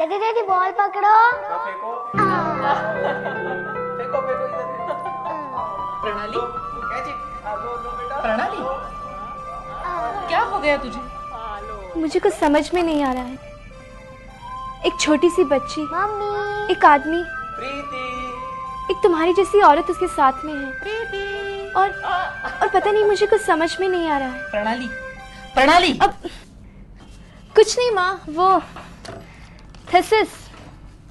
दीदी दीदी बॉल पकड़ो। फेंको फेंको फेंको इधर। प्रणाली, बेटा प्रणाली, क्या हो गया तुझे? मुझे कुछ समझ में नहीं आ रहा है। एक छोटी सी बच्ची, मम्मी, एक आदमी, प्रीति, एक तुम्हारी जैसी औरत उसके साथ में है। प्रीति। और पता नहीं, मुझे कुछ समझ में नहीं आ रहा है। प्रणाली, प्रणाली। अब कुछ नहीं माँ, वो थीसिस।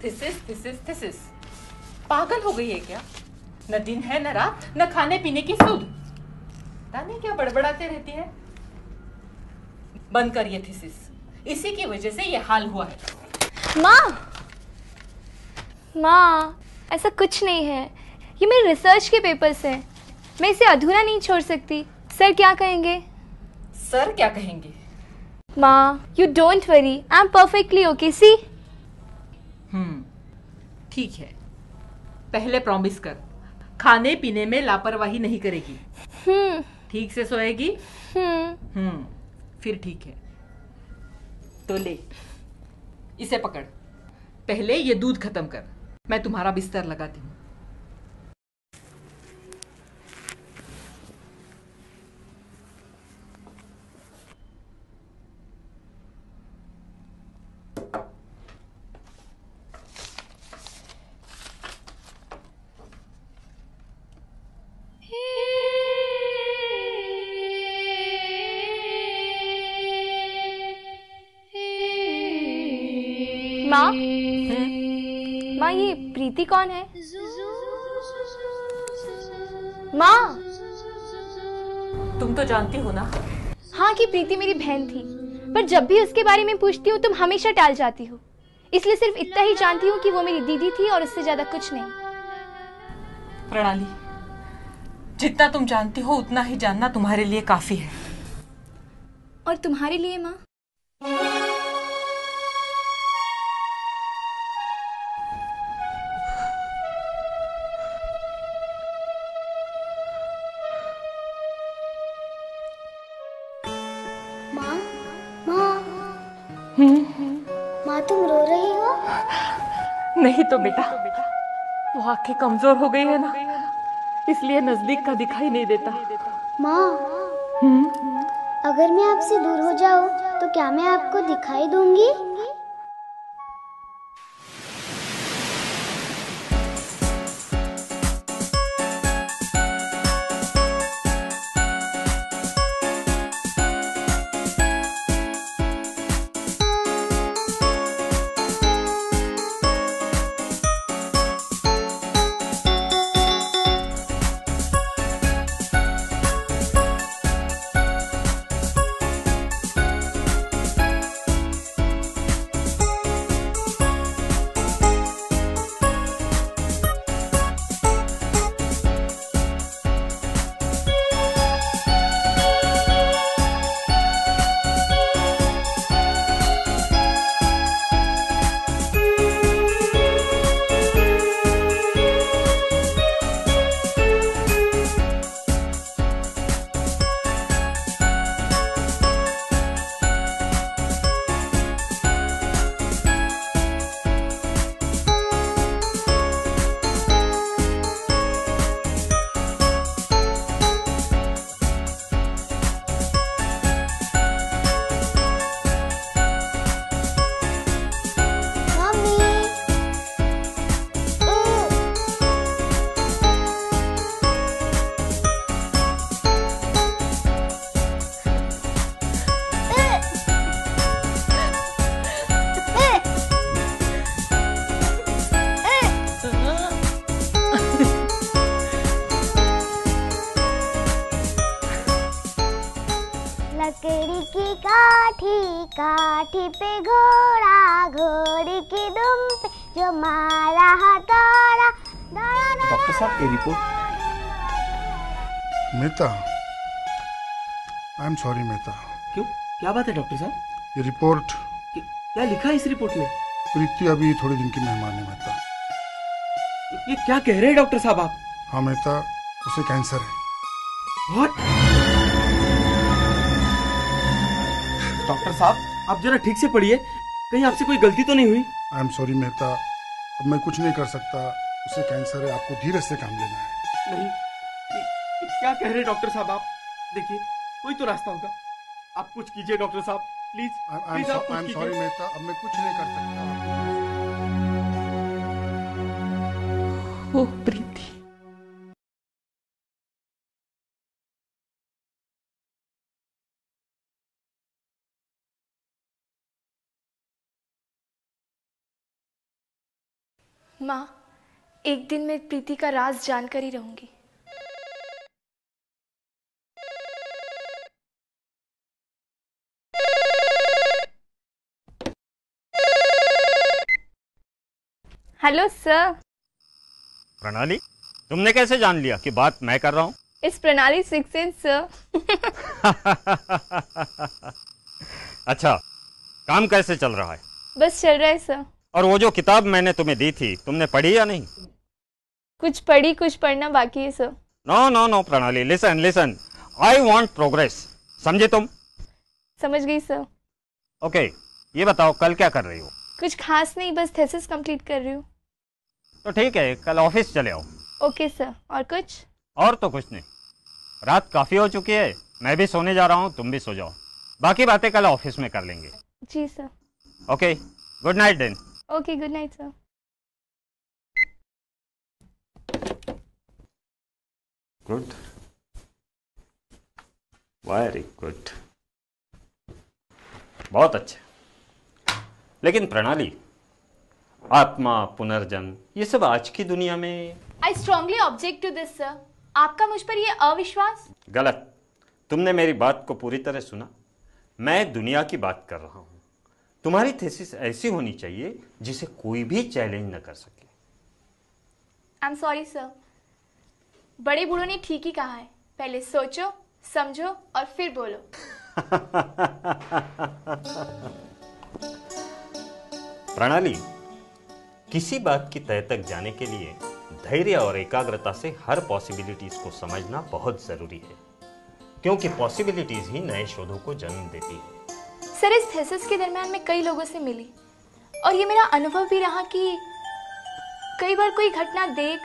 Thesis, thesis, thesis. पागल हो गई है क्या? न दिन है न रात, न खाने पीने की सुध। पता नहीं क्या बड़बड़ाते रहती है। बंद कर ये थीसिस, इसी की वजह से ये हाल हुआ है। माँ ऐसा कुछ नहीं है, ये मेरे रिसर्च के पेपर्स हैं। मैं इसे अधूरा नहीं छोड़ सकती। सर क्या कहेंगे? सर क्या कहेंगे? माँ you don't worry, I am perfectly okay. See ठीक है, पहले प्रॉमिस कर खाने पीने में लापरवाही नहीं करेगी, ठीक से सोएगी। फिर ठीक है, तो ले इसे पकड़। पहले ये दूध खत्म कर, मैं तुम्हारा बिस्तर लगाती हूँ। माँ, माँ ये प्रीति कौन है? माँ, तुम तो जानती हो ना। हाँ कि प्रीति मेरी बहन थी, पर जब भी उसके बारे में पूछती हूँ तुम हमेशा टाल जाती हो। इसलिए सिर्फ इतना ही जानती हूँ कि वो मेरी दीदी थी और उससे ज्यादा कुछ नहीं। प्रणाली, जितना तुम जानती हो उतना ही जानना तुम्हारे लिए काफी है। और तुम्हारे लिए माँ? माँ तुम रो रही हो? नहीं तो बेटा, वो आंखें कमजोर हो गई है ना, इसलिए नजदीक का दिखाई नहीं देता। माँ, अगर मैं आपसे दूर हो जाऊं तो क्या मैं आपको दिखाई दूंगी? काठी पे घोड़ा, घोड़ी की दुम पे जो मारा हथौड़ा। डॉक्टर साहब ये report. Mehta, I am sorry Mehta. क्यों, क्या बात है डॉक्टर साहब? ये रिपोर्ट, क्या लिखा है इस रिपोर्ट में? प्रीति अभी थोड़े दिन की मेहमान है मेहता। ये क्या कह रहे हैं डॉक्टर साहब आप? हाँ मेहता, उसे कैंसर है। What? डॉक्टर साहब आप जरा ठीक से पढ़िए, कहीं आपसे कोई गलती तो नहीं हुई? आई एम सॉरी मेहता, अब मैं कुछ नहीं कर सकता। उसे कैंसर है, आपको धीरज से काम लेना है। नहीं, ये क्या कह रहे हैं डॉक्टर साहब आप? देखिए कोई तो रास्ता होगा, आप कुछ कीजिए डॉक्टर साहब, प्लीज प्लीज आप कुछ आई एम सॉरी कीजिए। मेहता, अब मैं कुछ नहीं कर सकता। ओह प्रीति, माँ, एक दिन मैं प्रीति का राज जानकर ही रहूंगी। Hello sir. प्रणाली, तुमने कैसे जान लिया कि बात मैं कर रहा हूँ? इस प्रणाली सिक्स सेंस सर। अच्छा, काम कैसे चल रहा है? बस चल रहा है सर। और वो जो किताब मैंने तुम्हें दी थी, तुमने पढ़ी या नहीं? कुछ पढ़ी, कुछ पढ़ना बाकी है सर। नो नो नो प्रणाली, listen listen, I want progress, समझे तुम? समझ गई सर। ओके, ये बताओ कल क्या कर रही हो? कुछ खास नहीं, बस थीसिस कंप्लीट कर रही हूँ। तो ठीक है, कल ऑफिस चले आओ। Okay sir. और कुछ? और तो कुछ नहीं, रात काफी हो चुकी है, मैं भी सोने जा रहा हूँ, तुम भी सो जाओ, बाकी बातें कल ऑफिस में कर लेंगे। जी sir. Okay, good night then. Okay, good night sir. Good, very good, बहुत अच्छे। लेकिन प्रणाली, आत्मा, पुनर्जन्म, ये सब आज की दुनिया में। I strongly object to this sir. आपका मुझ पर ये अविश्वास। गलत, तुमने मेरी बात को पूरी तरह सुना। मैं दुनिया की बात कर रहा हूं। तुम्हारी थीसिस ऐसी होनी चाहिए जिसे कोई भी चैलेंज न कर सके। आई एम सॉरी सर, बड़े बूढ़ों ने ठीक ही कहा है, पहले सोचो, समझो और फिर बोलो। प्रणाली, किसी बात की तह तक जाने के लिए धैर्य और एकाग्रता से हर पॉसिबिलिटीज को समझना बहुत जरूरी है, क्योंकि पॉसिबिलिटीज ही नए शोधों को जन्म देती है। सर, इस थीसिस के दरमियान मैं कई लोगों से मिली और ये मेरा अनुभव भी रहा कि कई बार कोई घटना देख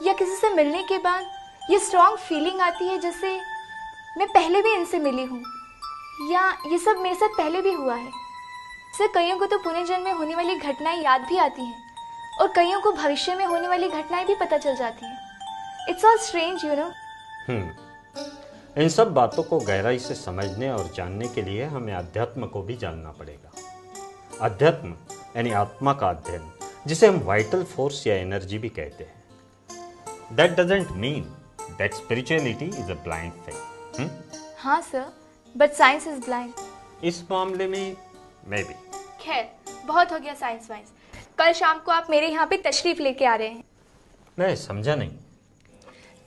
या किसी से मिलने के बाद ये स्ट्रॉन्ग फीलिंग आती है जैसे मैं पहले भी इनसे मिली हूँ या ये सब मेरे साथ पहले भी हुआ है। सर, कईयों को तो पुनर्जन्म में होने वाली घटनाएं याद भी आती हैं और कईयों को भविष्य में होने वाली घटनाएं भी पता चल जाती हैं। It's all strange, you know. इन सब बातों को गहराई से समझने और जानने के लिए हमें अध्यात्म को भी जानना पड़ेगा। अध्यात्म यानी आत्मा का अध्ययन, जिसे हम वाइटल फोर्स या एनर्जी भी कहते हैं। That doesn't mean that spirituality is a blind thing. हाँ sir, but science is blind. इस मामले में मैं भी। खैर, बहुत हो गया साइंस वाइंस। कल शाम को आप मेरे यहाँ पे तशरीफ लेके आ रहे हैं। मैं समझा नहीं।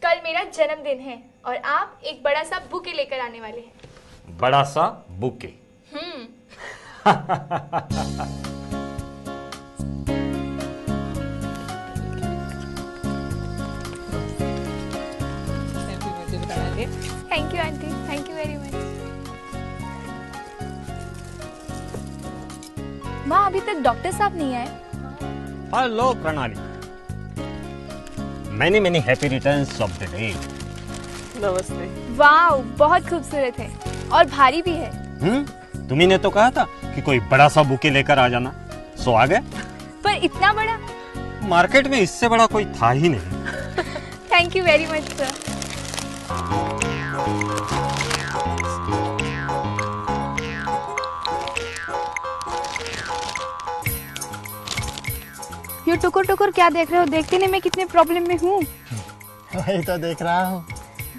कल मेरा जन्मदिन है और आप एक बड़ा सा बुके लेकर आने वाले हैं। बड़ा सा bouquet? Thank you aunty, thank you very much. माँ, अभी तक डॉक्टर साहब नहीं आए। हेलो प्रणाली, many happy returns of the day. नमस्ते। वाह, बहुत खूबसूरत है और भारी भी है। तुम्ही ने तो कहा था कि कोई बड़ा सा बुके लेकर आ जाना, सो आ गए। पर इतना बड़ा? मार्केट में इससे बड़ा कोई था ही नहीं। Thank you very much sir. ये टुकुर टुकुर क्या देख रहे हो? देखते नहीं मैं कितने प्रॉब्लम में हूँ। वही तो देख रहा हूँ।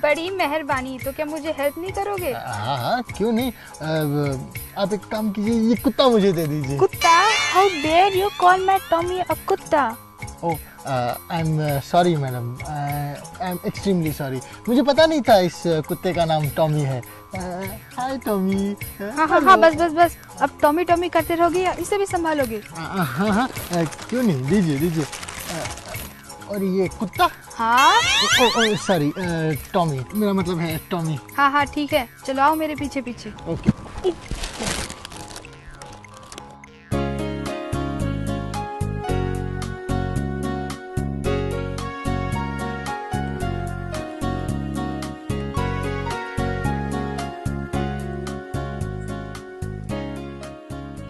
बड़ी मेहरबानी, तो क्या मुझे हेल्प नहीं करोगे? हाँ हाँ, क्यों नहीं। आप एक काम कीजिए, ये कुत्ता मुझे दे दीजिए। कुत्ता? How dare you call my Tommy a कुत्ता? Oh, I am sorry madam, I am extremely sorry. मुझे पता नहीं था इस कुत्ते का नाम टॉमी है। हाय टॉमी। हाँ, बस अब टॉमी टॉमी करते रहोगे या इसे भी संभालोगे? हाँ, क्यों नहीं, दीजिए दीजिए। और ये कुत्ता? हाँ। ओह सॉरी, टॉमी, मेरा मतलब है टॉमी। हाँ ठीक है, चलो आओ मेरे पीछे पीछे। Okay.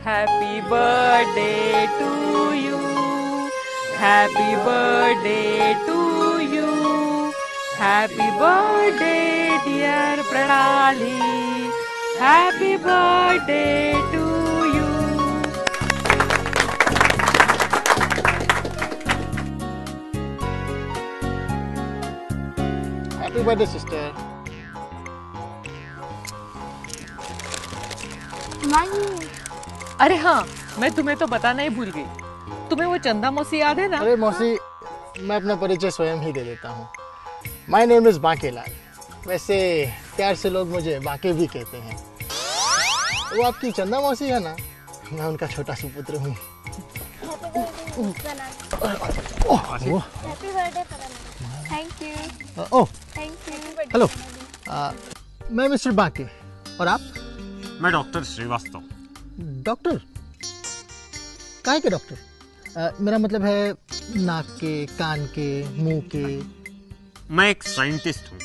Happy birthday to you. Happy birthday to you. Happy birthday dear Pranali. Happy birthday to you. Happy birthday sister. अरे हाँ, मैं तुम्हें तो बताना ही भूल गई। तुम्हें वो चंदा मौसी याद है ना? अरे मौसी, मैं अपना परिचय स्वयं ही दे देता हूँ। My name is Bankelal. वैसे प्यार से लोग मुझे बांके भी कहते हैं। वो आपकी चंदा मौसी है ना, मैं उनका छोटा सुपुत्र हूँ। Thank you. Oh, thank you. Hello, मैं मिस्टर बांके। और आप? मैं डॉक्टर श्रीवास्तव। डॉक्टर? काहे के डॉक्टर? मेरा मतलब है नाक के, कान के, मुंह के। मैं एक साइंटिस्ट हूँ।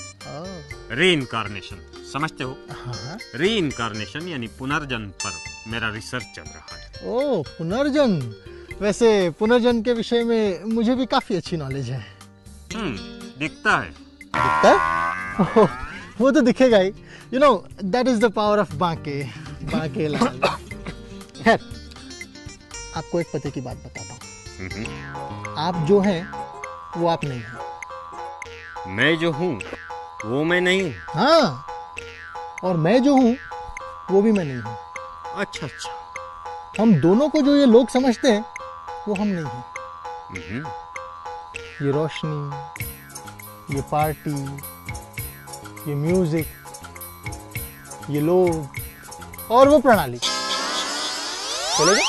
रीइंकार्नेशन समझते हो? हाँ। रीइंकार्नेशन यानी पुनर्जन्म पर मेरा रिसर्च चल रहा है। ओह, पुनर्जन्म। वैसे पुनर्जन्म के विषय में मुझे भी काफी अच्छी नॉलेज है। दिखता है। दिखता है? ओह, वो तो दिखेगा ही। You know, that is the power of Banke, Bankelal. खैर, आपको एक पते की बात बताता हूँ। आप जो हैं वो आप नहीं हैं। मैं जो हूँ वो मैं नहीं हूँ। हाँ, और मैं जो हूँ वो भी मैं नहीं हूँ। अच्छा अच्छा। हम दोनों को जो ये लोग समझते हैं वो हम नहीं हैं। ये रोशनी, ये पार्टी, ये म्यूजिक, ये लोग और वो प्रणाली। चलेगा?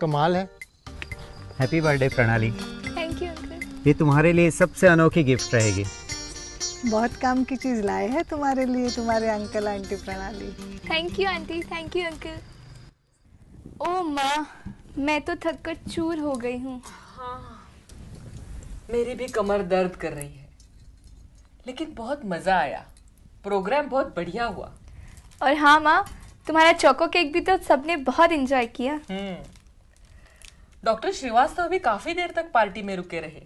कमाल है। हैप्पी बर्थडे प्रणाली। Thank you uncle. ये तुम्हारे लिए सबसे अनोखी गिफ्ट रहेगी। बहुत काम की चीज लाए हैं तुम्हारे लिए तुम्हारे uncle aunty Pranali. Thank you aunty, thank you uncle. Oh माँ, मैं तो थक कर चूर हो गई हूँ। हाँ, मेरी भी कमर दर्द कर रही है, लेकिन बहुत मजा आया। प्रोग्राम बहुत बढ़िया हुआ। और हाँ माँ, तुम्हारा चोको केक भी तो सबने बहुत एंजॉय किया। डॉक्टर श्रीवास्तव भी काफी देर तक पार्टी में रुके रहे।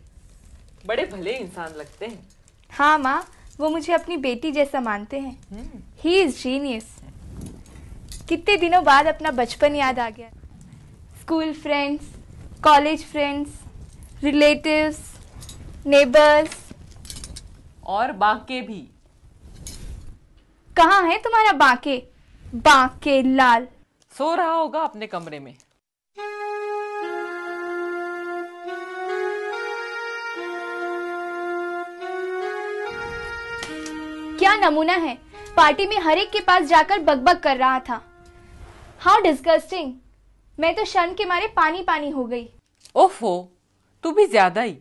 बड़े भले इंसान लगते हैं। हाँ माँ, वो मुझे अपनी बेटी जैसा मानते हैं। He is genius. कितने दिनों बाद अपना बचपन याद आ गया। School friends, college friends, relatives, neighbours और बांके भी। कहाँ है तुम्हारा बांके? बांके लाल सो रहा होगा अपने कमरे में। क्या नमूना है, पार्टी में हर एक के पास जाकर बकबक कर रहा था। How disgusting. मैं तो शर्म के मारे पानी पानी हो गई। ओफो, तू भी ज्यादा ही।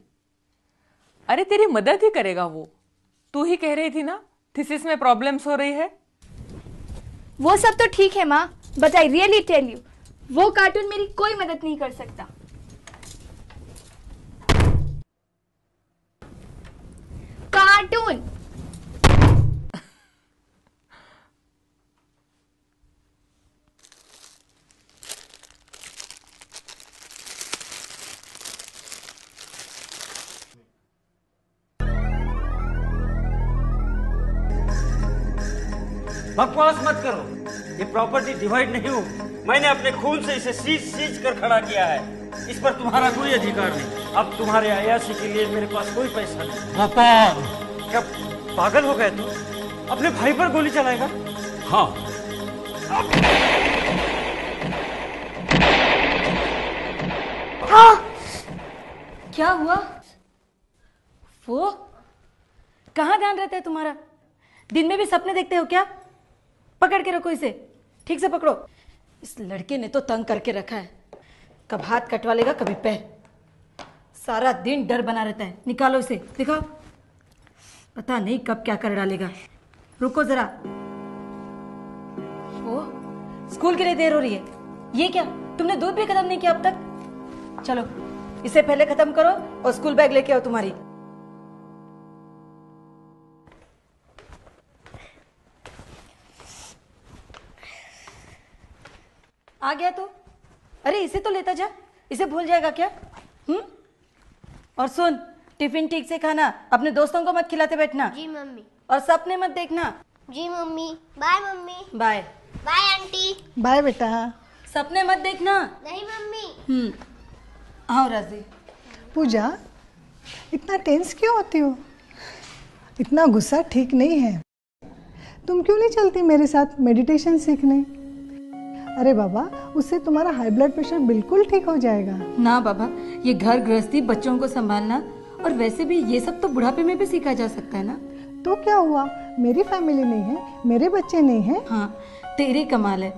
अरे तेरी मदद ही करेगा वो। तू ही कह रही थी ना थीसिस में प्रॉब्लम्स हो रही है। वो सब तो ठीक है माँ, but I really tell you, वो कार्टून मेरी कोई मदद नहीं कर सकता। कार्टून। बकवास मत करो। ये प्रॉपर्टी डिवाइड नहीं हो। मैंने अपने खून से इसे सींच कर खड़ा किया है। इस पर तुम्हारा कोई अधिकार नहीं। अब तुम्हारे अयाशी के लिए मेरे पास कोई पैसा नहीं। पापा, क्या पागल हो गए तुम? अपने भाई पर गोली चलाएगा? हाँ। क्या हुआ? वो कहाँ ध्यान रहता है तुम्हारा? दिन में भी सपने देखते हो क्या? पकड़ के रखो इसे, ठीक से पकड़ो। इस लड़के ने तो तंग करके रखा है, कब हाथ कटवा लेगा कभी पैर, सारा दिन डर बना रहता है। निकालो इसे, दिखाओ, पता नहीं कब क्या कर डालेगा। रुको जरा, वो स्कूल के लिए देर हो रही है। ये क्या, तुमने दूध भी खत्म नहीं किया अब तक? चलो इसे पहले खत्म करो और स्कूल बैग लेके आओ तुम्हारी। आ गया तो? अरे इसे तो लेता जा, इसे भूल जाएगा क्या? और सुन, टिफिन ठीक से खाना, अपने दोस्तों को मत खिलाते बैठना। जी मम्मी। और सपने मत देखना। जी mummy. Bye mummy. Bye. Bye aunty. Bye बेटा। सपने मत देखना। नहीं मम्मी। आओ राजी। पूजा, इतना टेंस क्यों होती हो? इतना गुस्सा ठीक नहीं है। तुम क्यों नहीं चलती मेरे साथ मेडिटेशन सीखने? अरे बाबा, उससे तुम्हारा हाई ब्लड प्रेशर बिल्कुल ठीक हो जाएगा। ना बाबा, ये घर गृहस्थी, बच्चों को संभालना, और वैसे भी ये सब तो बुढ़ापे में भी सीखा जा सकता है ना। तो क्या हुआ, मेरी फैमिली नहीं है, मेरे बच्चे नहीं हैं। हाँ, तेरी कमाल है,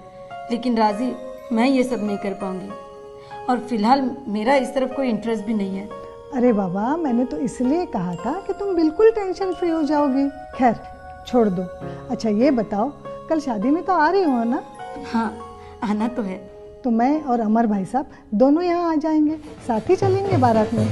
लेकिन राजी मैं ये सब नहीं कर पाऊंगी, और फिलहाल मेरा इस तरफ कोई इंटरेस्ट भी नहीं है। अरे बाबा, मैंने तो इसलिए कहा था कि तुम बिल्कुल टेंशन फ्री हो जाओगी। खैर छोड़ दो। अच्छा ये बताओ, कल शादी में तो आ रही हो ना? हाँ, आना तो है। तो मैं और अमर भाई साहब दोनों यहाँ आ जाएंगे, साथ ही चलेंगे बारात में।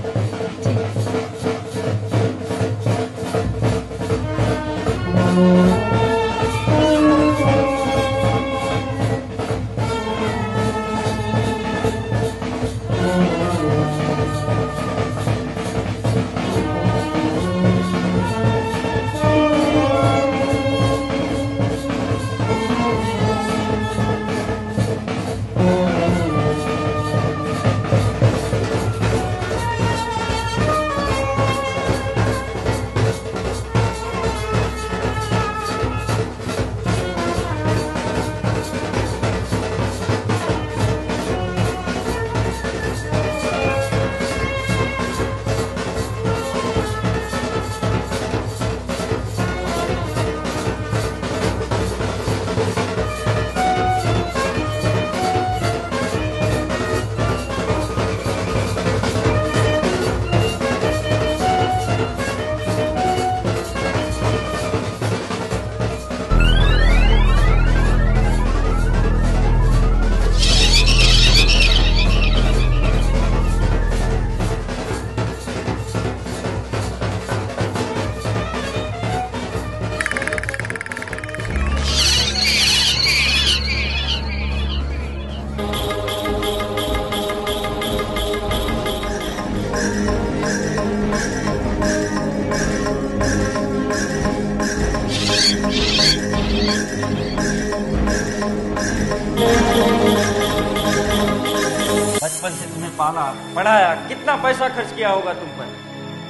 बचपन से तुम्हें पाला पढ़ाया, कितना पैसा खर्च किया होगा तुम पर,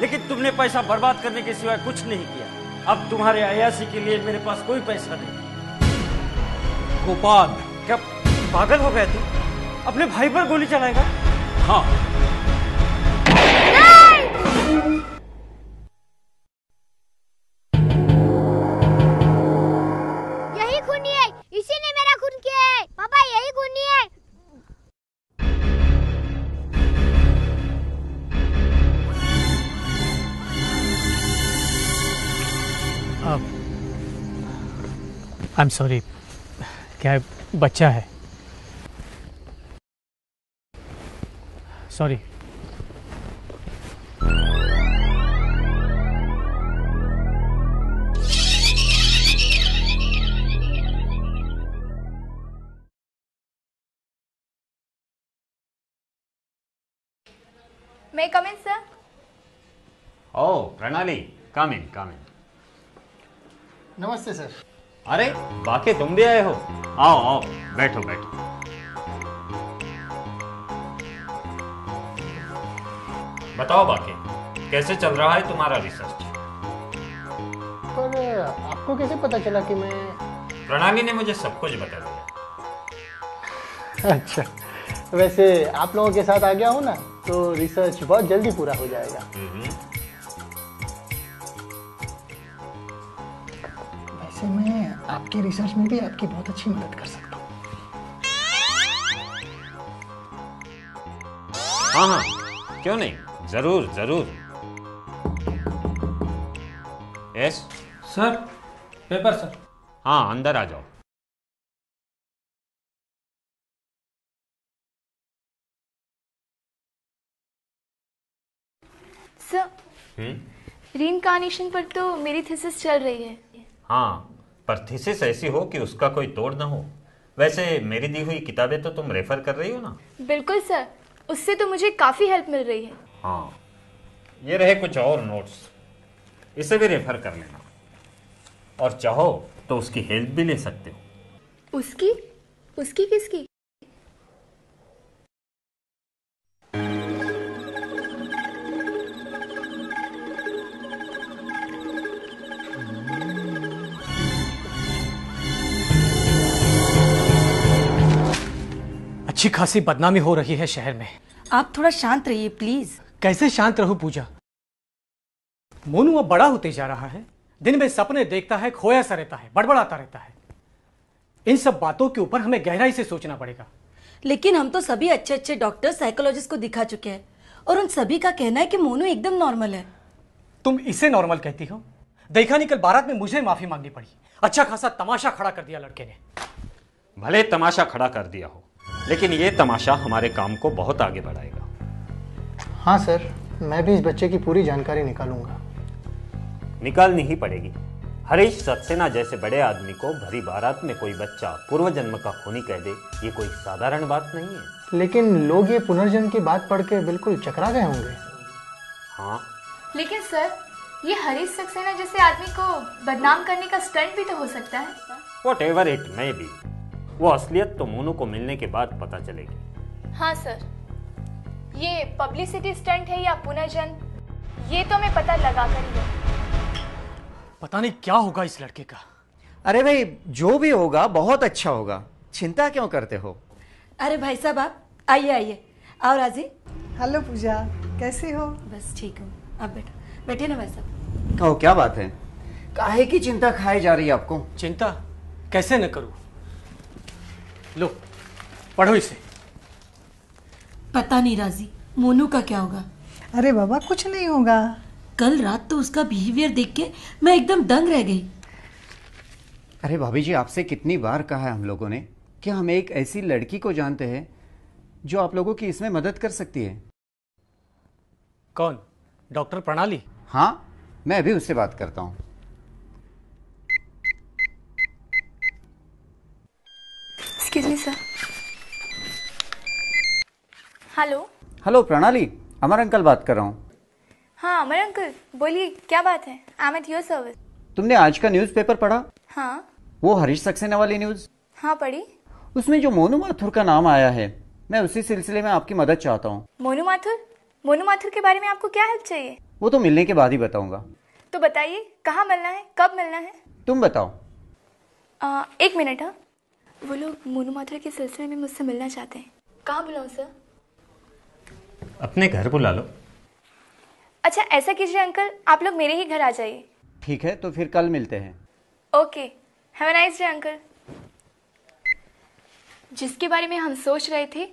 लेकिन तुमने पैसा बर्बाद करने के सिवाय कुछ नहीं किया। अब तुम्हारे अयासी के लिए मेरे पास कोई पैसा नहीं। गोपाल, क्या पागल हो गए तुम? अपने भाई पर गोली चलाएगा? हाँ। यही खूनी है, इसी ने मेरा खून किया है। पापा यही खूनी है। आई एम सॉरी, क्या बच्चा है? Sorry. May I come in, sir? Oh, प्रणाली, come in, come in. नमस्ते सर। अरे बाकी तुम भी आए हो? आओ आओ, बैठो बैठो। बताओ बाकी, कैसे चल रहा है तुम्हारा रिसर्च? पर आपको कैसे पता चला कि मैं... प्रणाली ने मुझे सब कुछ बता दिया। अच्छा, वैसे आप लोगों के साथ आ गया हूँ ना, तो रिसर्च बहुत जल्दी पूरा हो जाएगा। वैसे मैं आपके रिसर्च में भी आपकी बहुत अच्छी मदद कर सकता हूँ। हाँ हाँ, क्यों नहीं, जरूर जरूर। Yes sir, paper sir. हाँ, अंदर आ जाओ। सर, रीइंकार्नेशन पर तो मेरी थीसिस चल रही है। हाँ, पर थीसिस ऐसी हो कि उसका कोई तोड़ ना हो। वैसे मेरी दी हुई किताबें तो तुम रेफर कर रही हो ना? बिल्कुल सर, उससे तो मुझे काफी हेल्प मिल रही है। हाँ, ये रहे कुछ और नोट्स, इसे भी रेफर कर लेना, और चाहो तो उसकी हेल्प भी ले सकते हो। उसकी? उसकी किसकी? अच्छी खासी बदनामी हो रही है शहर में। आप थोड़ा शांत रहिए प्लीज। कैसे शांत रहूं पूजा? मोनू अब बड़ा होते जा रहा है, दिन में सपने देखता है, खोया सा रहता है, बड़बड़ाता रहता है। इन सब बातों के ऊपर हमें गहराई से सोचना पड़ेगा। लेकिन हम तो सभी अच्छे अच्छे डॉक्टर, साइकोलॉजिस्ट को दिखा चुके हैं और उन सभी का कहना है कि मोनू एकदम नॉर्मल है। तुम इसे नॉर्मल कहती हो? देखा नहीं, कल बारात में मुझे माफी मांगनी पड़ी। अच्छा खासा तमाशा खड़ा कर दिया लड़के ने। भले तमाशा खड़ा कर दिया हो, लेकिन ये तमाशा हमारे काम को बहुत आगे बढ़ाएगा। हाँ सर, मैं भी इस बच्चे की पूरी जानकारी निकालूंगा। निकालनी ही पड़ेगी। हरीश सक्सेना जैसे बड़े आदमी को भरी बारात में कोई बच्चा पूर्व जन्म का खूनी कह दे, ये कोई साधारण बात नहीं है। लेकिन लोग ये पुनर्जन्म की बात पढ़ के बिल्कुल चकरा गए होंगे। हाँ, लेकिन सर, ये हरीश सक्सेना जैसे आदमी को बदनाम करने का स्टंट भी तो हो सकता है। व्हाटएवर इट मे बी, वो असलियत तो मोनू को मिलने के बाद पता चलेगी। हाँ सर, ये पब्लिसिटी स्टंट है या पुनर्जन्म, ये तो हमें पता लगा कर ही है। पता नहीं क्या होगा इस लड़के का। अरे भाई, जो भी होगा बहुत अच्छा होगा, चिंता क्यों करते हो? अरे भाई साहब, आप आइए आइए। आओ राजी। हेलो पूजा, कैसे हो? बस ठीक हूँ। आप बैठे ना भाई साहब। कहो, क्या बात है? काहे की चिंता खाई जा रही है आपको? चिंता कैसे न करूं? लो, पढ़ो इसे। पता नहीं राजी, मोनू का क्या होगा। अरे बाबा, कुछ नहीं होगा। कल रात तो उसका बिहेवियर देख के मैं एकदम दंग रह गई। अरे भाभी जी, आपसे कितनी बार कहा है हम लोगों ने कि हम एक ऐसी लड़की को जानते हैं जो आप लोगों की इसमें मदद कर सकती है। कौन? डॉक्टर प्रणाली? हाँ, मैं अभी उससे बात करता हूँ। Excuse me sir. Hello. Hello प्रणाली, अमर अंकल बात कर रहा हूँ। हाँ अमर अंकल, बोलिए क्या बात है? I am at your service. तुमने आज का न्यूज़पेपर पढ़ा? हाँ। वो हरीश सक्सेना वाली न्यूज़? हाँ पढ़ी। उसमें जो मोनू माथुर का नाम आया है, मैं उसी सिलसिले में आपकी मदद चाहता हूँ। मोनू माथुर? मोनू माथुर के बारे में आपको क्या हेल्प चाहिए? वो तो मिलने के बाद ही बताऊंगा। तो बताइए, कहाँ मिलना है, कब मिलना है? तुम बताओ। 1 मिनट। हाँ, वो लोग मोनू माथुर के सिलसिले में मुझसे मिलना चाहते हैं। कहाँ बुलाऊं सर? अपने घर बुला लो। अच्छा ऐसा कीजिए अंकल, आप लोग मेरे ही घर आ जाइए। ठीक है, तो फिर कल मिलते हैं। Okay, have a nice day uncle. जिसके बारे में हम सोच रहे थे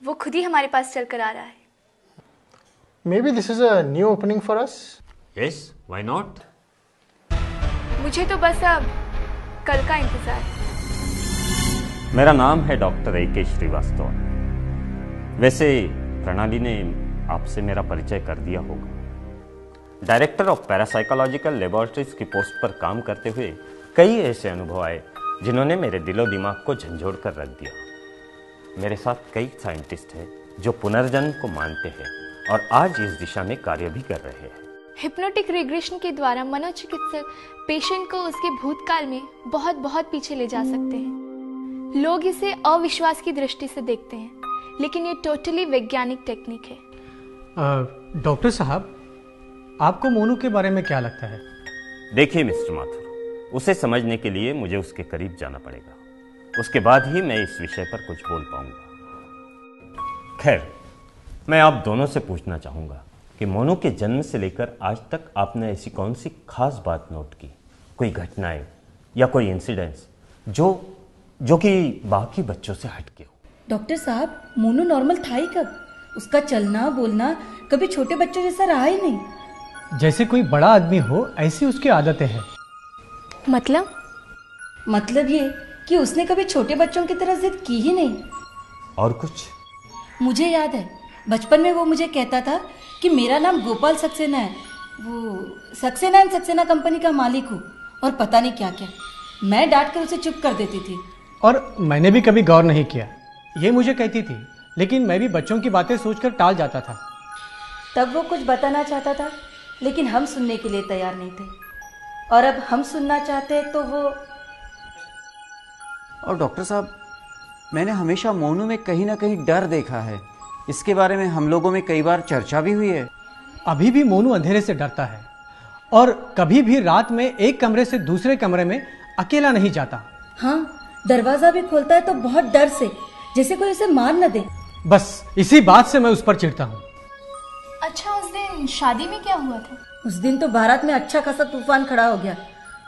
वो खुद ही हमारे पास चल कर आ रहा है। Maybe this is a new opening for us. Yes, why not? मुझे तो बस अब कल का इंतजार है। मेरा नाम है डॉक्टर A.K. श्रीवास्तव। वैसे प्रणाली ने आपसे मेरा परिचय कर दिया होगा। डायरेक्टर ऑफ पैरासाइकोलॉजिकल लेबोरेटरीज की पोस्ट पर काम करते हुए कई ऐसे अनुभव आए जिन्होंने मेरे दिलो दिमाग को झंझोड़ कर रख दिया। मेरे साथ कई साइंटिस्ट हैं जो पुनर्जन्म को मानते हैं और आज इस दिशा में कार्य भी कर रहे हैं। हिप्नोटिक रिग्रेशन के द्वारा मनोचिकित्सक पेशेंट को उसके भूतकाल में बहुत बहुत पीछे ले जा सकते हैं। लोग इसे अविश्वास की दृष्टि से देखते हैं, लेकिन ये टोटली वैज्ञानिक टेक्निक है। डॉक्टर साहब, आपको मोनू के बारे में क्या लगता है? देखिए मिस्टर माथुर, उसे समझने के लिए मुझे उसके करीब जाना पड़ेगा। उसके बाद ही मैं इस विषय पर कुछ बोल पाऊंगा। खैर, मैं आप दोनों से पूछना चाहूंगा कि मोनू के जन्म से लेकर आज तक आपने ऐसी कौन सी खास बात नोट की, कोई घटनाएं या कोई इंसिडेंट्स जो कि बाकी बच्चों से हटके हो। डॉक्टर साहब, मोनू नॉर्मल था ही कब? उसका चलना बोलना कभी छोटे बच्चों जैसा रहा ही नहीं। जैसे कोई बड़ा आदमी हो ऐसी उसकी आदतें हैं। मतलब ये कि उसने कभी छोटे बच्चों की तरह जिद की ही नहीं। और कुछ? मुझे याद है बचपन में वो मुझे कहता था कि मेरा नाम गोपाल सक्सेना है, वो सक्सेना एंड सक्सेना कंपनी का मालिक हूँ, और पता नहीं क्या क्या। मैं डांट कर उसे चुप कर देती थी। और मैंने भी कभी गौर नहीं किया, ये मुझे कहती थी, लेकिन मैं भी बच्चों की बातें सोचकर टाल जाता था। तब वो कुछ बताना चाहता था, लेकिन हम सुनने के लिए तैयार नहीं थे, और अब हम सुनना चाहते तो वो। और डॉक्टर साहब, मैंने हमेशा मोनू में कहीं ना कहीं डर देखा है। इसके बारे में हम लोगों में कई बार चर्चा भी हुई है। अभी भी मोनू अंधेरे से डरता है और कभी भी रात में एक कमरे से दूसरे कमरे में अकेला नहीं जाता। हाँ, दरवाजा भी खोलता है तो बहुत डर से, जैसे कोई उसे मार न दे। बस इसी बात से मैं उस पर चिढ़ता हूँ। अच्छा, उस दिन शादी में क्या हुआ था? उस दिन तो बारात में अच्छा खासा तूफान खड़ा हो गया।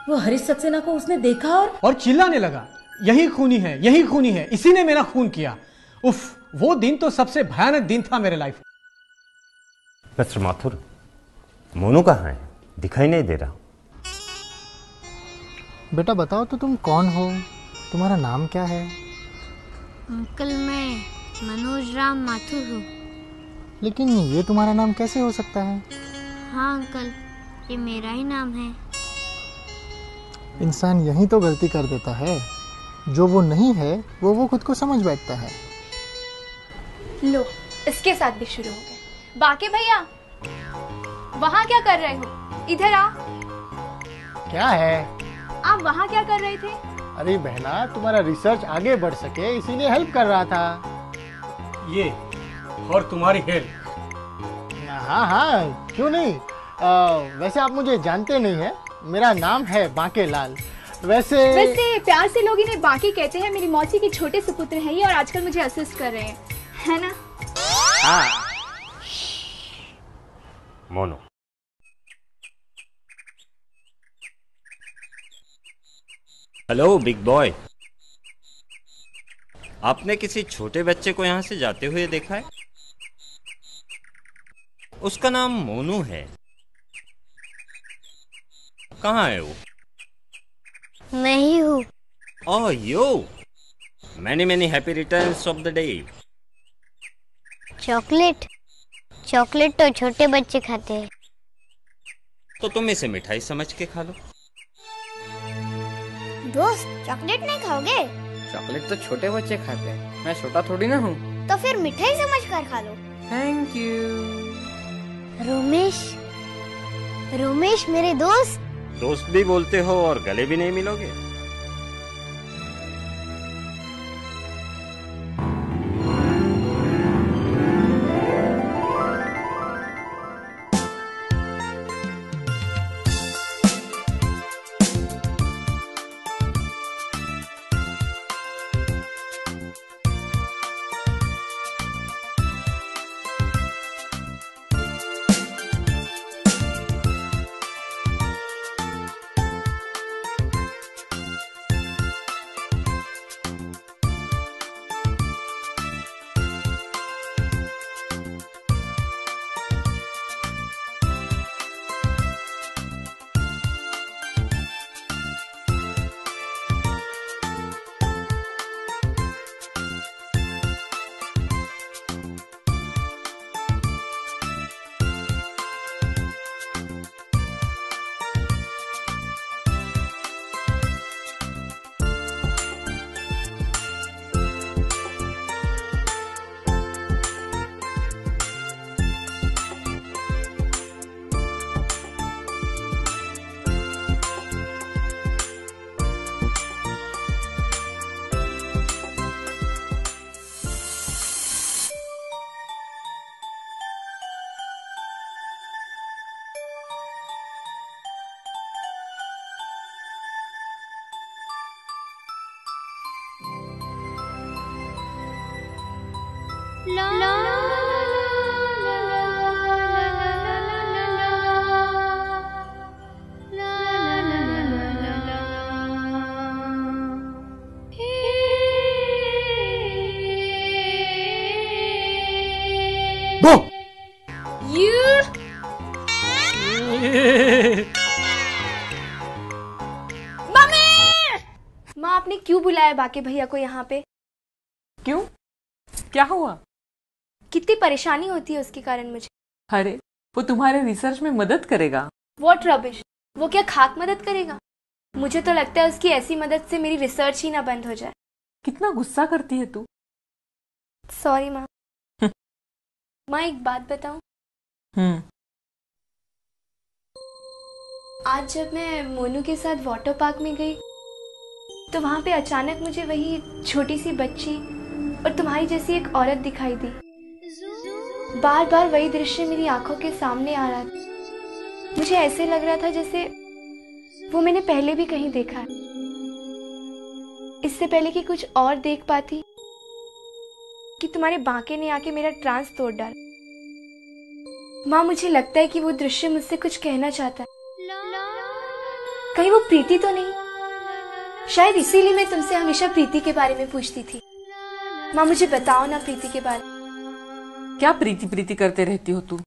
वो हरीश सक्सेना को उसने देखा और चिल्लाने लगा, यही खूनी है, यही खूनी है, इसी ने मेरा खून किया। उफ, वो दिन तो सबसे भयानक दिन था मेरे लाइफ। मिस्टर माथुर, मोनू कहाँ है? दिखाई नहीं दे रहा। बेटा बताओ तो तुम कौन हो, तुम्हारा नाम क्या है? अंकल, मैं मनोज राम माथुर हूँ। लेकिन ये तुम्हारा नाम कैसे हो सकता है? हाँ अंकल, ये मेरा ही नाम है। इंसान यही तो गलती कर देता है, जो वो नहीं है वो खुद को समझ बैठता है। लो, इसके साथ भी शुरू हो गए। बाकी भैया, वहाँ क्या कर रहे हो? इधर आ। क्या है? आप वहाँ क्या कर रहे थे? अरे बहना, तुम्हारा रिसर्च आगे बढ़ सके इसीलिए हेल्प कर रहा था। ये और तुम्हारी हेल्प? हाँ, क्यों नहीं। वैसे आप मुझे जानते नहीं है, मेरा नाम है बांकेलाल। वैसे प्यार से लोग इन्हें बाकी कहते हैं। मेरी मौसी के छोटे सुपुत्र हैं ये, और आजकल मुझे असिस्ट कर रहे हैं, है ना? हाँ। Monu, hello big boy. आपने किसी छोटे बच्चे को यहां से जाते हुए देखा है? उसका नाम मोनू है। कहाँ है वो? मैं ही हूँ। Oh yo, many happy returns of the day. Chocolate तो छोटे बच्चे खाते हैं। तो तुम इसे मिठाई समझ के खा लो। दोस्त, चॉकलेट नहीं खाओगे? चॉकलेट तो छोटे बच्चे खाते हैं, मैं छोटा थोड़ी ना हूँ। तो फिर मिठाई समझकर खा लो। Thank you. रोमेश मेरे दोस्त भी बोलते हो और गले भी नहीं मिलोगे? माँ, आपने क्यों बुलाया बाके भैया को यहाँ पे? क्यों? क्या हुआ? कितनी परेशानी होती है उसके कारण मुझे। अरे वो तुम्हारे रिसर्च में मदद करेगा। व्हाट रबिश, वो क्या खाक मदद करेगा? मुझे तो लगता है उसकी ऐसी मदद से मेरी रिसर्च ही ना बंद हो जाए। कितना गुस्सा करती है तू। सॉरी माँ। माँ, एक बात बताऊं? आज जब मैं मोनू के साथ वाटर पार्क में गई तो वहां पे अचानक मुझे वही छोटी सी बच्ची और तुम्हारी जैसी एक औरत दिखाई दी। बार बार वही दृश्य मेरी आंखों के सामने आ रहा था। मुझे ऐसे लग रहा था जैसे वो मैंने पहले भी कहीं देखा है, इससे पहले कि कुछ और देख पाती कि तुम्हारे बांके ने आके मेरा ट्रांस तोड़ डाला। माँ, मुझे लगता है कि वो दृश्य मुझसे कुछ कहना चाहता है। कहीं वो प्रीति तो नहीं? शायद इसीलिए मैं तुमसे हमेशा प्रीति के बारे में पूछती थी। माँ, मुझे बताओ ना प्रीति के बारे में। क्या प्रीति प्रीति करते रहती हो तू?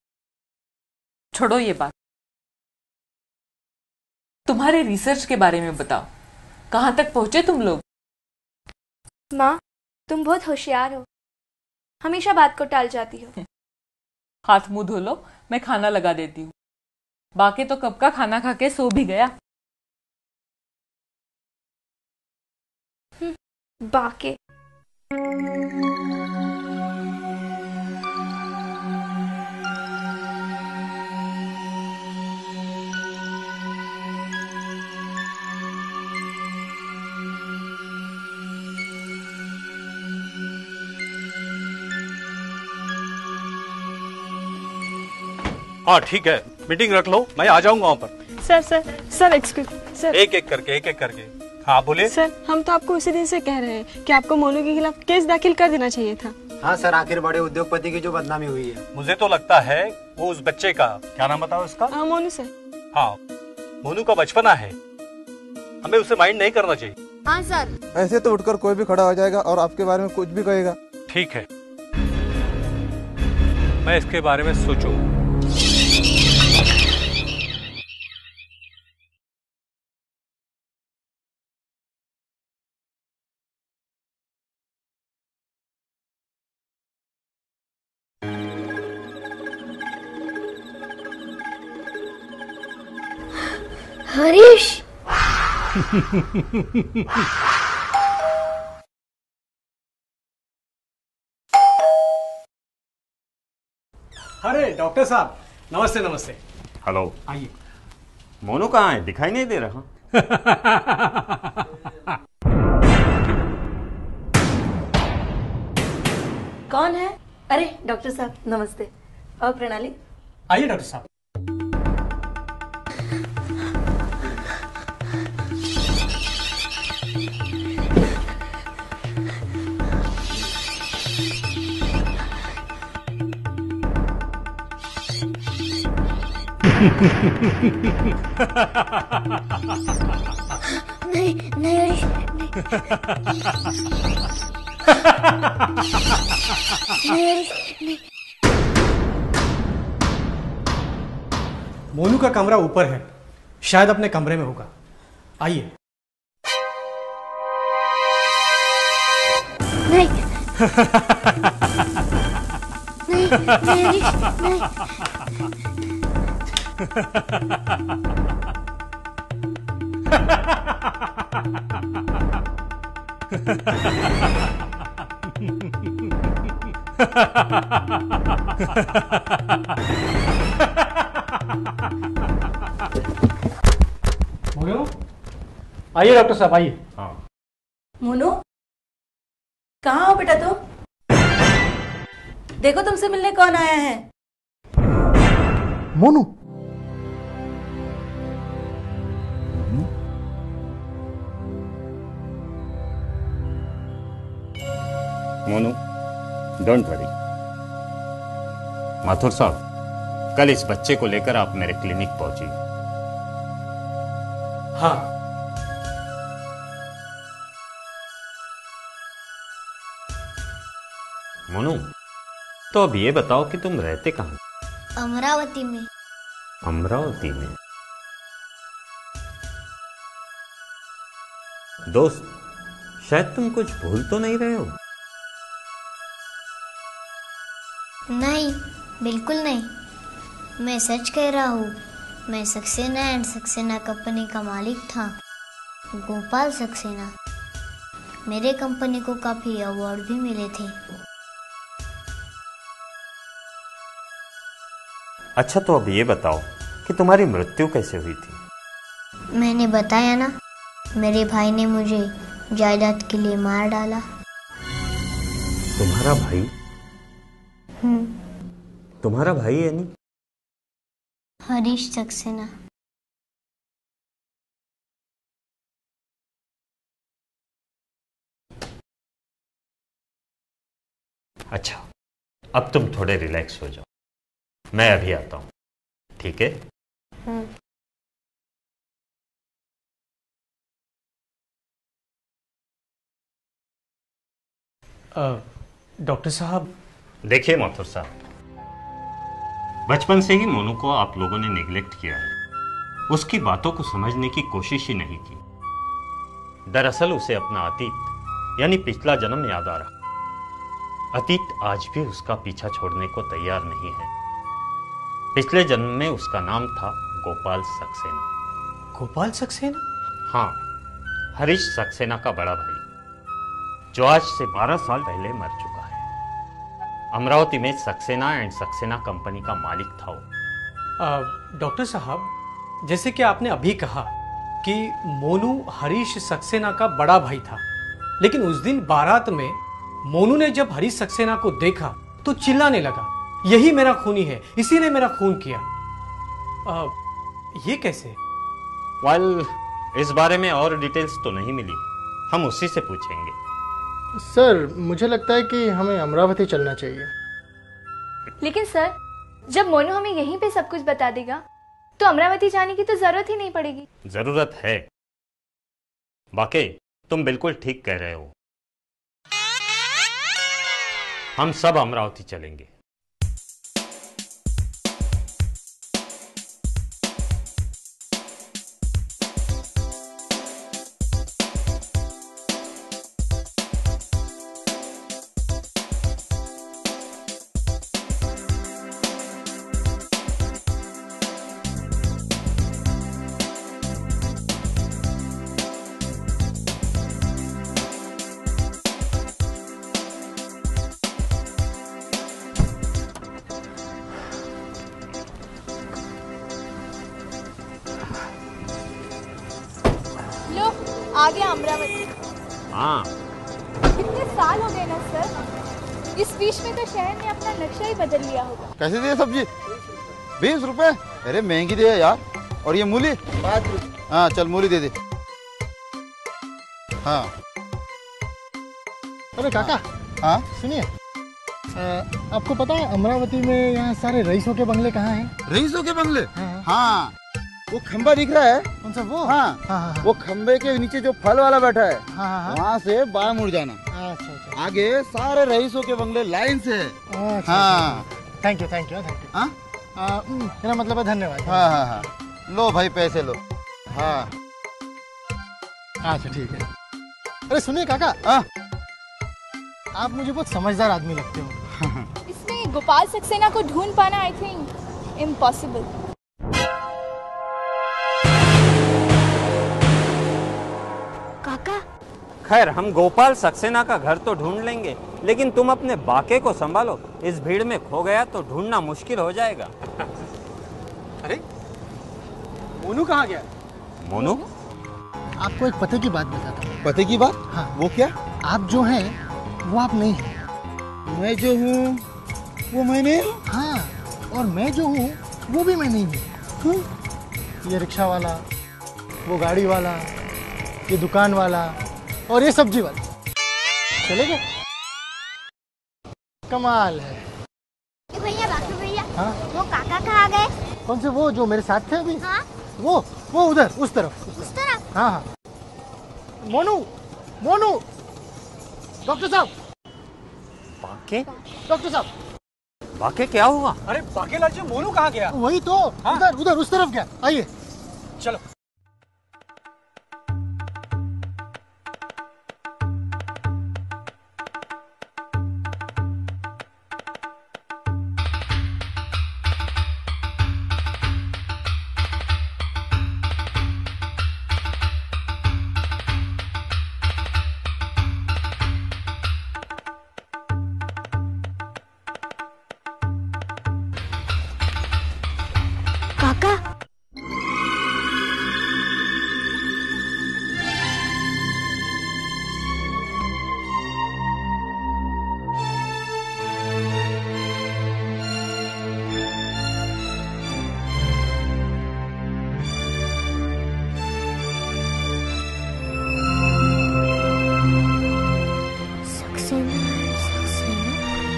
छोड़ो ये बात। तुम्हारे रिसर्च के बारे में बताओ, कहाँ तक पहुंचे तुम लोग? माँ, तुम बहुत होशियार हो, हमेशा बात को टाल जाती हो। हाथ मुंह धो लो, मैं खाना लगा देती हूँ। बाकी तो कब का खाना खा के सो भी गया। बाके। हाँ ठीक है, मीटिंग रख लो, मैं आ जाऊंगा वहाँ पर। Sir excuse sir. एक एक करके। हाँ बोले। सर, हम तो आपको उसी दिन से कह रहे हैं कि आपको मोनू के खिलाफ केस दाखिल कर देना चाहिए था। हाँ सर, आखिर बड़े उद्योगपति की जो बदनामी हुई है। मुझे तो लगता है वो उस बच्चे का, क्या नाम बताओ इसका? मोनू सर। हाँ, मोनू का बचपना है, हमें उसे माइंड नहीं करना चाहिए। हाँ सर। ऐसे तो उठकर कोई भी खड़ा हो जाएगा और आपके बारे में कुछ भी कहेगा। ठीक है, मैं इसके बारे में सोचूं। हरीश। अरे डॉक्टर साहब, नमस्ते नमस्ते। हेलो। आइए। मोनू कहाँ है? दिखाई नहीं दे रहा। कौन है? अरे डॉक्टर साहब नमस्ते। और प्रणाली। आइए डॉक्टर साहब। नहीं नहीं हरीश, नहीं हरीश, नहीं। मोनू का कमरा ऊपर है, शायद अपने कमरे में होगा। आइए। नहीं नहीं नहीं हरीश, नहीं। मोनू, आइए डॉक्टर साहब, आइए। हाँ। मोनू, कहाँ हो बेटा तुम? देखो तुमसे मिलने कौन आया है। मोनू। मोनू, डोंट वरी, माथुर साहब, कल इस बच्चे को लेकर आप मेरे क्लिनिक पहुंचिए। हाँ। मोनू, तो अब ये बताओ कि तुम रहते कहाँ? अमरावती में। अमरावती में? दोस्त, शायद तुम कुछ भूल तो नहीं रहे हो? नहीं, बिल्कुल नहीं। मैं सच कह रहा हूँ। मैं सक्सेना एंड सक्सेना कंपनी का मालिक था, गोपाल सक्सेना। मेरे कंपनी को काफी अवार्ड भी मिले थे। अच्छा, तो अब ये बताओ कि तुम्हारी मृत्यु कैसे हुई थी? मैंने बताया ना, मेरे भाई ने मुझे जायदाद के लिए मार डाला। तुम्हारा भाई? तुम्हारा भाई यानी? हरीश सक्सेना। अच्छा, अब तुम थोड़े रिलैक्स हो जाओ, मैं अभी आता हूं, ठीक है? डॉक्टर साहब। देखिए माथुर साहब, बचपन से ही मोनू को आप लोगों ने निगलेक्ट किया है। उसकी बातों को समझने की कोशिश ही नहीं की। दरअसल उसे अपना अतीत यानी पिछला जन्म याद आ रहा। अतीत आज भी उसका पीछा छोड़ने को तैयार नहीं है। पिछले जन्म में उसका नाम था गोपाल सक्सेना। गोपाल सक्सेना? हाँ, हरीश सक्सेना का बड़ा भाई, जो आज से 12 साल पहले मर चुका है। अमरावती में सक्सेना एंड सक्सेना कंपनी का मालिक था वो। डॉक्टर साहब, जैसे कि आपने अभी कहा कि मोनू हरीश सक्सेना का बड़ा भाई था, लेकिन उस दिन बारात में मोनू ने जब हरीश सक्सेना को देखा तो चिल्लाने लगा, यही मेरा खूनी है, इसी ने मेरा खून किया। ये कैसे? वेल, इस बारे में और डिटेल्स तो नहीं मिली, हम उसी से पूछेंगे। सर, मुझे लगता है कि हमें अमरावती चलना चाहिए। लेकिन सर, जब मोनू हमें यहीं पे सब कुछ बता देगा तो अमरावती जाने की तो जरूरत ही नहीं पड़ेगी। जरूरत है। वाकई तुम बिल्कुल ठीक कह रहे हो। हम सब अमरावती चलेंगे। आ गया अमरावती। हाँ, कितने साल हो गए ना सर, इस बीच में तो शहर ने अपना नक्शा ही बदल लिया होगा। कैसे दिए सब्जी? 20 रुपए? अरे महंगी दे यार। और ये मूली? 5 रुपए। हाँ चल, मूली दे दे। हाँ। अरे काका। हाँ सुनिए, आपको पता है अमरावती में यहाँ सारे रईसों के बंगले कहाँ हैं? रईसों के बंगले? हाँ, वो खंबा दिख रहा है। कौन सा? वो? हाँ, हाँ। वो खंबे के नीचे जो फल वाला बैठा है, हाँ। वहाँ से बाएं मुड़ जाना। अच्छा। आगे सारे रईसों के बंगले लाइन से है। अच्छा। हाँ। Thank you. हाँ? मेरा मतलब है धन्यवाद। हाँ। लो भाई, पैसे लो। हाँ। अच्छा ठीक है। अरे सुनिए काका। आप मुझे बहुत समझदार आदमी लगते हो। इसमें गोपाल सक्सेना को ढूंढ पाना आई थिंक इम्पॉसिबल। काका, खैर, हम गोपाल सक्सेना का घर तो ढूंढ लेंगे, लेकिन तुम अपने बाके को संभालो। इस भीड़ में खो गया तो ढूंढना मुश्किल हो जाएगा। अरे मोनू कहाँ गया? मोनू? आपको एक पते की बात बताता हूँ। पते की बात? हाँ। वो क्या? आप जो हैं वो आप नहीं हैं। मैं जो हूँ वो मैं नहीं हूँ। हाँ, और मैं जो हूँ वो भी मैं नहीं हूँ। ये रिक्शा वाला, वो गाड़ी वाला, ये दुकान वाला और ये सब्जी वाला चले गए। कमाल है। भैया हाँ वो काका कहाँ गए? कौन से? वो जो मेरे साथ थे अभी? हाँ वो उधर उस तरफ। उस तरफ? हाँ हाँ। मोनू मोनू, डॉक्टर साहब। बाके? डॉक्टर साहब बाके क्या हुआ? अरे बाकेलाल जी, मोनू कहाँ गया? वही तो, उधर उधर उस तरफ गया। आइए चलो। काका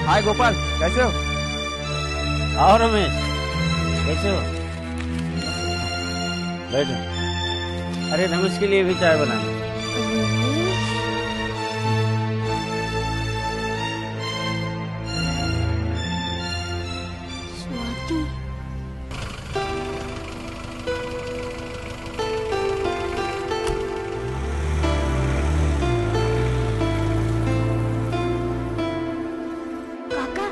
हाय गोपाल, कैसे हो? आओ रमेश, कैसे हो? बैठो। अरे रमेश के लिए भी चाय बनाना। स्वाति काका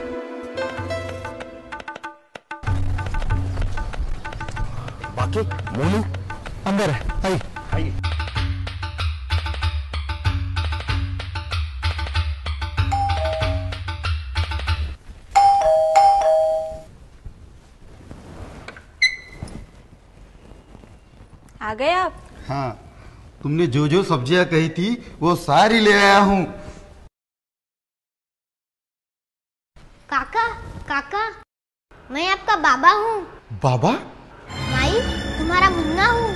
बाकी मोनू अंदर है। आइए आइए। आ गए आप? हाँ, तुमने जो जो सब्जियां कही थी वो सारी ले आया हूँ। काका काका, मैं आपका बाबा हूँ। बाबा? माई, तुम्हारा मुन्ना हूँ।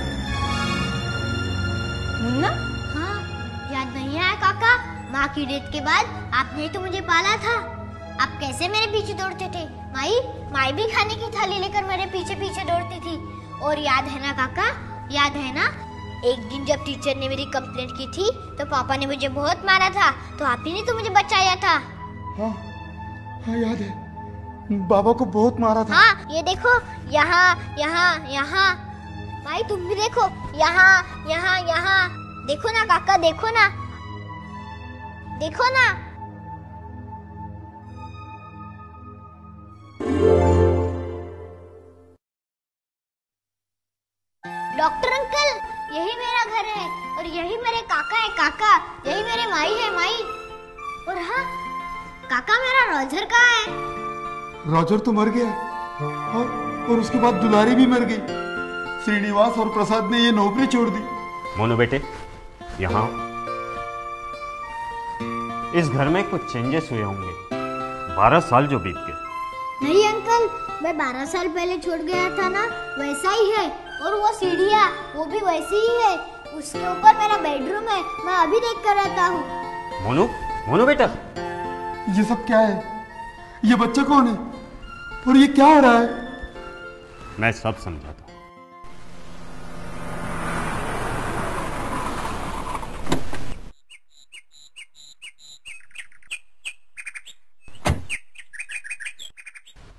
मुन्ना? हाँ, याद नहीं आया काका? माँ की डेथ के बाद आपने ही तो मुझे पाला था। आप कैसे मेरे पीछे दौड़ते थे? माई भी खाने की थाली लेकर मेरे पीछे पीछे दौड़ती थी। और याद है ना काका, याद है ना, एक दिन जब टीचर ने मेरी कंप्लेंट की थी तो पापा ने मुझे बहुत मारा था, तो आप ही ने तो मुझे बचाया था। हाँ हाँ याद है, बाबा को बहुत मारा था। हाँ, ये देखो, यहाँ यहाँ यहाँ। माई तुम भी देखो, यहाँ यहाँ यहाँ। देखो ना काका, देखो ना, देखो ना। डॉक्टर अंकल, यही मेरा घर है और यही मेरे काका है काका, यही मेरे माई है माई। और हाँ काका, मेरा रॉजर कहाँ है? रॉजर तो मर गया और उसके बाद दुलारी भी मर गई। श्रीनिवास और प्रसाद ने ये नौकरी छोड़ दी। मोनू बेटे, यहाँ इस घर में कुछ चेंजेस हुए होंगे। 12 साल जो बीत गए। नहीं अंकल, मैं 12 साल पहले छोड़ गया था ना, वैसा ही है। और वो सीढ़ियाँ, वो भी वैसी ही है। उसके ऊपर मेरा बेडरूम है, मैं अभी देख कर रहता हूँ। मोनू बेटा, ये सब क्या है? ये बच्चा कौन है और ये क्या हो रहा है? मैं सब समझाता हूँ।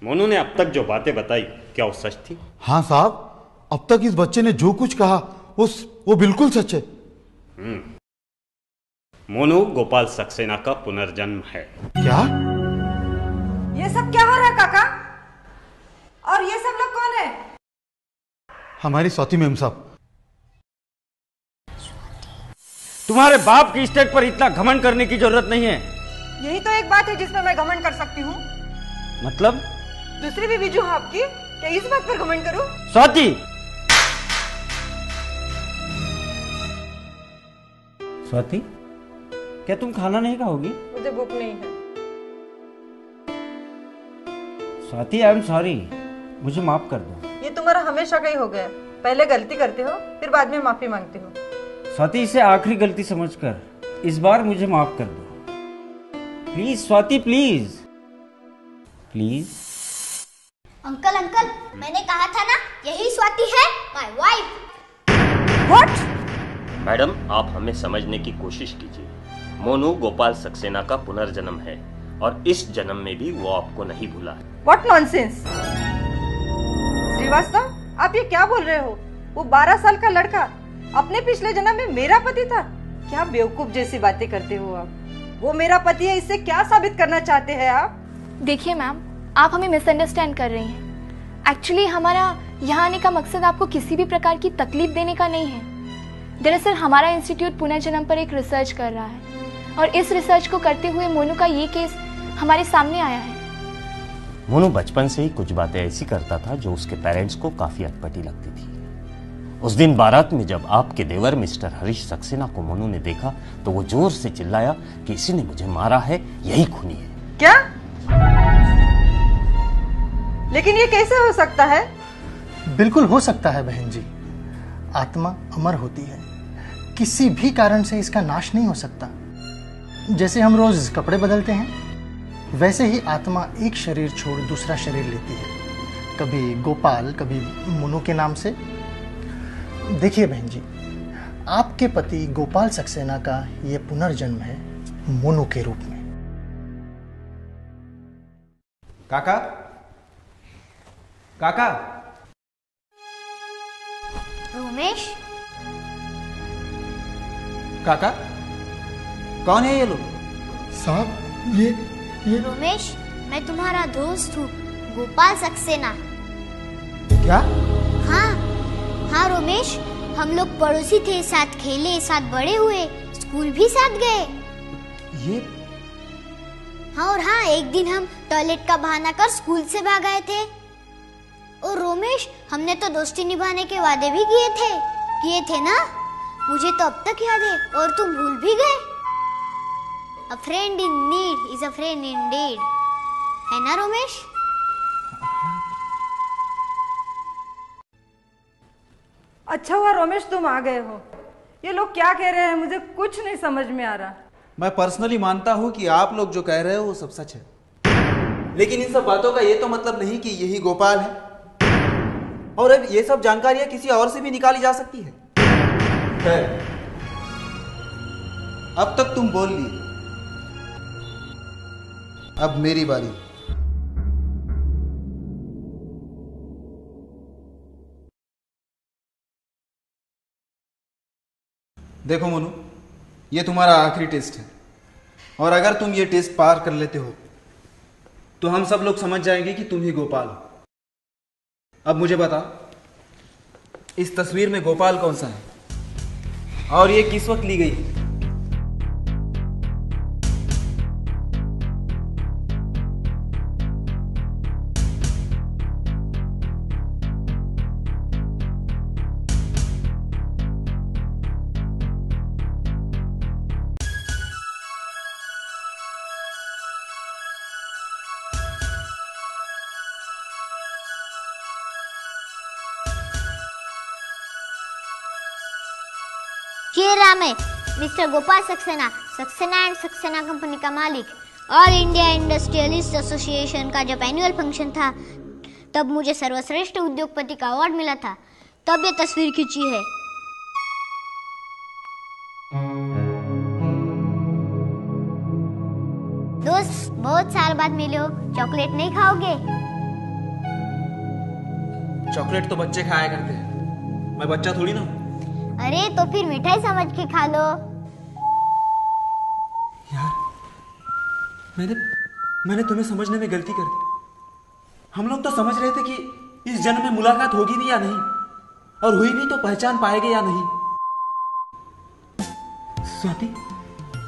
मोनू ने अब तक जो बातें बताई, क्या वो सच थी? हाँ साहब, अब तक इस बच्चे ने जो कुछ कहा वो बिल्कुल सच है। मोनू गोपाल सक्सेना का पुनर्जन्म है। क्या? ये सब क्या हो रहा है काका? और ये सब लोग कौन है? हमारी स्वाति मैम साहब। तुम्हारे बाप की स्टेट पर इतना घमंड करने की जरूरत नहीं है। यही तो एक बात है जिसमें मैं घमंड कर सकती हूँ। मतलब? दूसरी बीवी जो है आपकी, क्या इस बात पर घमंड करूँ? स्वाति, स्वाति, क्या तुम खाना नहीं खाओगी? मुझे भूख नहीं है। स्वाति, आई एम सॉरी, मुझे माफ कर दो। ये तुम्हारा हमेशा का ही हो गया। पहले गलती करते हो, फिर बाद में माफी मांगते हो। स्वाति, इसे आखिरी गलती समझकर इस बार मुझे माफ कर दो। Please Swati, please please. Uncle uncle, मैंने कहा था ना, यही स्वाति है, माय वाइफ। व्हाट? मैडम, आप हमें समझने की कोशिश कीजिए। मोनू गोपाल सक्सेना का पुनर्जन्म है और इस जन्म में भी वो आपको नहीं भूला है। What nonsense! श्रीवास्तव, आप ये क्या बोल रहे हो? वो 12 साल का लड़का अपने पिछले जन्म में मेरा पति था? क्या बेवकूफ जैसी बातें करते हो आप। वो मेरा पति है, इससे क्या साबित करना चाहते हैं आप? देखिए मैम, आप हमें मिसअंडरस्टैंड कर रही हैं। एक्चुअली हमारा यहाँ आने का मकसद आपको किसी भी प्रकार की तकलीफ देने का नहीं है। दरअसल हमारा इंस्टीट्यूट पुनर्जन्म पर एक रिसर्च कर रहा है और इस रिसर्च को करते हुए मोनू का ये केस हमारे सामने आया है। मोनू बचपन से ही कुछ बातें ऐसी करता था जो उसके पेरेंट्स को काफी अटपटी लगती थी। उस दिन बारात में जब आपके देवर मिस्टर हरीश सक्सेना को मोनू ने देखा तो वो जोर से चिल्लाया कि इसी ने मुझे मारा है, यही खूनी है। क्या? लेकिन ये कैसे हो सकता है? बिल्कुल हो सकता है बहन जी। आत्मा अमर होती है, किसी भी कारण से इसका नाश नहीं हो सकता। जैसे हम रोज कपड़े बदलते हैं, वैसे ही आत्मा एक शरीर छोड़ दूसरा शरीर लेती है, कभी गोपाल कभी मोनू के नाम से। देखिए बहन जी, आपके पति गोपाल सक्सेना का ये पुनर्जन्म है मोनू के रूप में। काका, काका। रोमेश, काका, कौन है ये लोग? साहब, ये रोमेश, मैं तुम्हारा दोस्त हूँ, गोपाल सक्सेना। क्या? हाँ रोमेश, हम लोग पड़ोसी थे, साथ खेले, साथ बड़े हुए, स्कूल भी साथ गए। ये? हाँ, और हाँ, एक दिन हम टॉयलेट का बहाना कर स्कूल से भाग आए थे। और रोमेश, हमने तो दोस्ती निभाने के वादे भी किए थे ना? मुझे तो अब तक याद है और तुम भूल भी गए। A friend in need is a friend indeed, है ना रोमेश? अच्छा हुआ रोमेश तुम आ गए हो। ये लोग क्या कह रहे हैं मुझे कुछ नहीं समझ में आ रहा। मैं पर्सनली मानता हूं कि आप लोग जो कह रहे हो वो सब सच है, लेकिन इन सब बातों का ये तो मतलब नहीं कि यही गोपाल है। और अब ये सब जानकारियां किसी और से भी निकाली जा सकती है। अब तक तुम बोल ली, अब मेरी बारी। देखो मोनू, ये तुम्हारा आखिरी टेस्ट है और अगर तुम ये टेस्ट पार कर लेते हो तो हम सब लोग समझ जाएंगे कि तुम ही गोपाल हो। अब मुझे बता, इस तस्वीर में गोपाल कौन सा है और ये किस वक्त ली गई है? ये राम है, mister Gopal Saxena, Saxena and Saxena company का मालिक। ऑल इंडिया इंडस्ट्रियलिस्ट एसोसिएशन का जब एनुअल फंक्शन था तब मुझे सर्वश्रेष्ठ उद्योगपति का अवार्ड मिला था, तब ये तस्वीर खींची है। दोस्त, बहुत साल बाद मिले हो, चॉकलेट नहीं खाओगे? चॉकलेट तो बच्चे खाया करते हैं, मैं बच्चा थोड़ी ना हूं। अरे तो फिर मिठाई समझ के खा लो। यार, मैंने तुम्हें समझने में गलती कर दी। हम लोग तो समझ रहे थे कि इस जन्म में मुलाकात होगी भी या नहीं, और हुई भी तो पहचान पाएंगे या नहीं।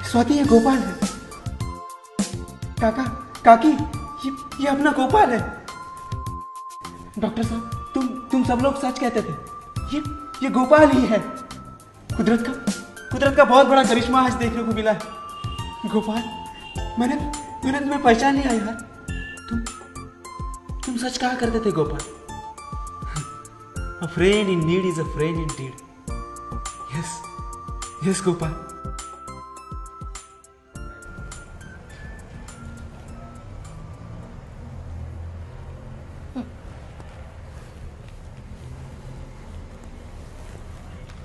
स्वाति, ये गोपाल है। काका, काकी, ये अपना गोपाल है। डॉक्टर साहब, तुम सब लोग सच कहते थे, ये गोपाल ही है। कुदरत का बहुत बड़ा करिश्मा आज देखने को मिला है। गोपाल, मैंने तुम्हें पहचान लिया यार। तुम सच कहा करते थे Gopal. A friend in need is a friend indeed. Yes Gopal.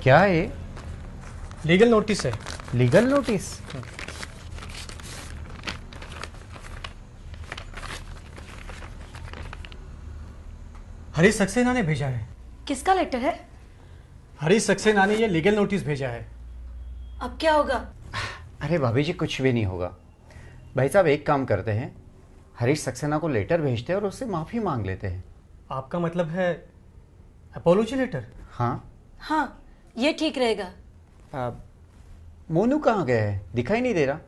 क्या है? लीगल नोटिस है। Legal notice? हरीश सक्सेना ने भेजा है। किसका लेटर है? हरीश सक्सेना ने ये लीगल नोटिस भेजा है। अब क्या होगा? अरे भाभी जी कुछ भी नहीं होगा। भाई साहब एक काम करते हैं, हरीश सक्सेना को लेटर भेजते हैं और उससे माफ़ी मांग लेते हैं। आपका मतलब है अपोलॉजी लेटर? हाँ हाँ, ये ठीक रहेगा। मोनू कहाँ गया है? दिखाई नहीं दे रहा।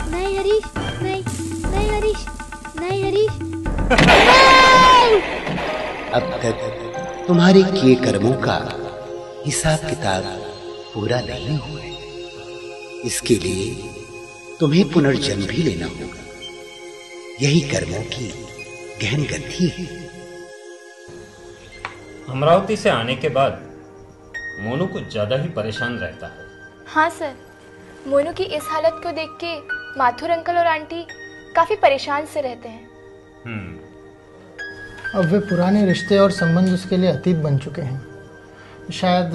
नहीं हरीश, नहीं हरीश, नहीं हरीश। अब तक तुम्हारे किए कर्मों का हिसाब किताब पूरा नहीं हुआ है। इसके लिए तुम्हें पुनर्जन्म भी लेना होगा। यही कर्मों की गहन गति है। अमरावती से आने के बाद मोनू कुछ ज्यादा ही परेशान रहता है। हाँ सर, मोनू की इस हालत को देख के माथुर अंकल और आंटी काफी परेशान से रहते हैं। अब वे पुराने रिश्ते और संबंध उसके लिए अतीत बन चुके हैं। शायद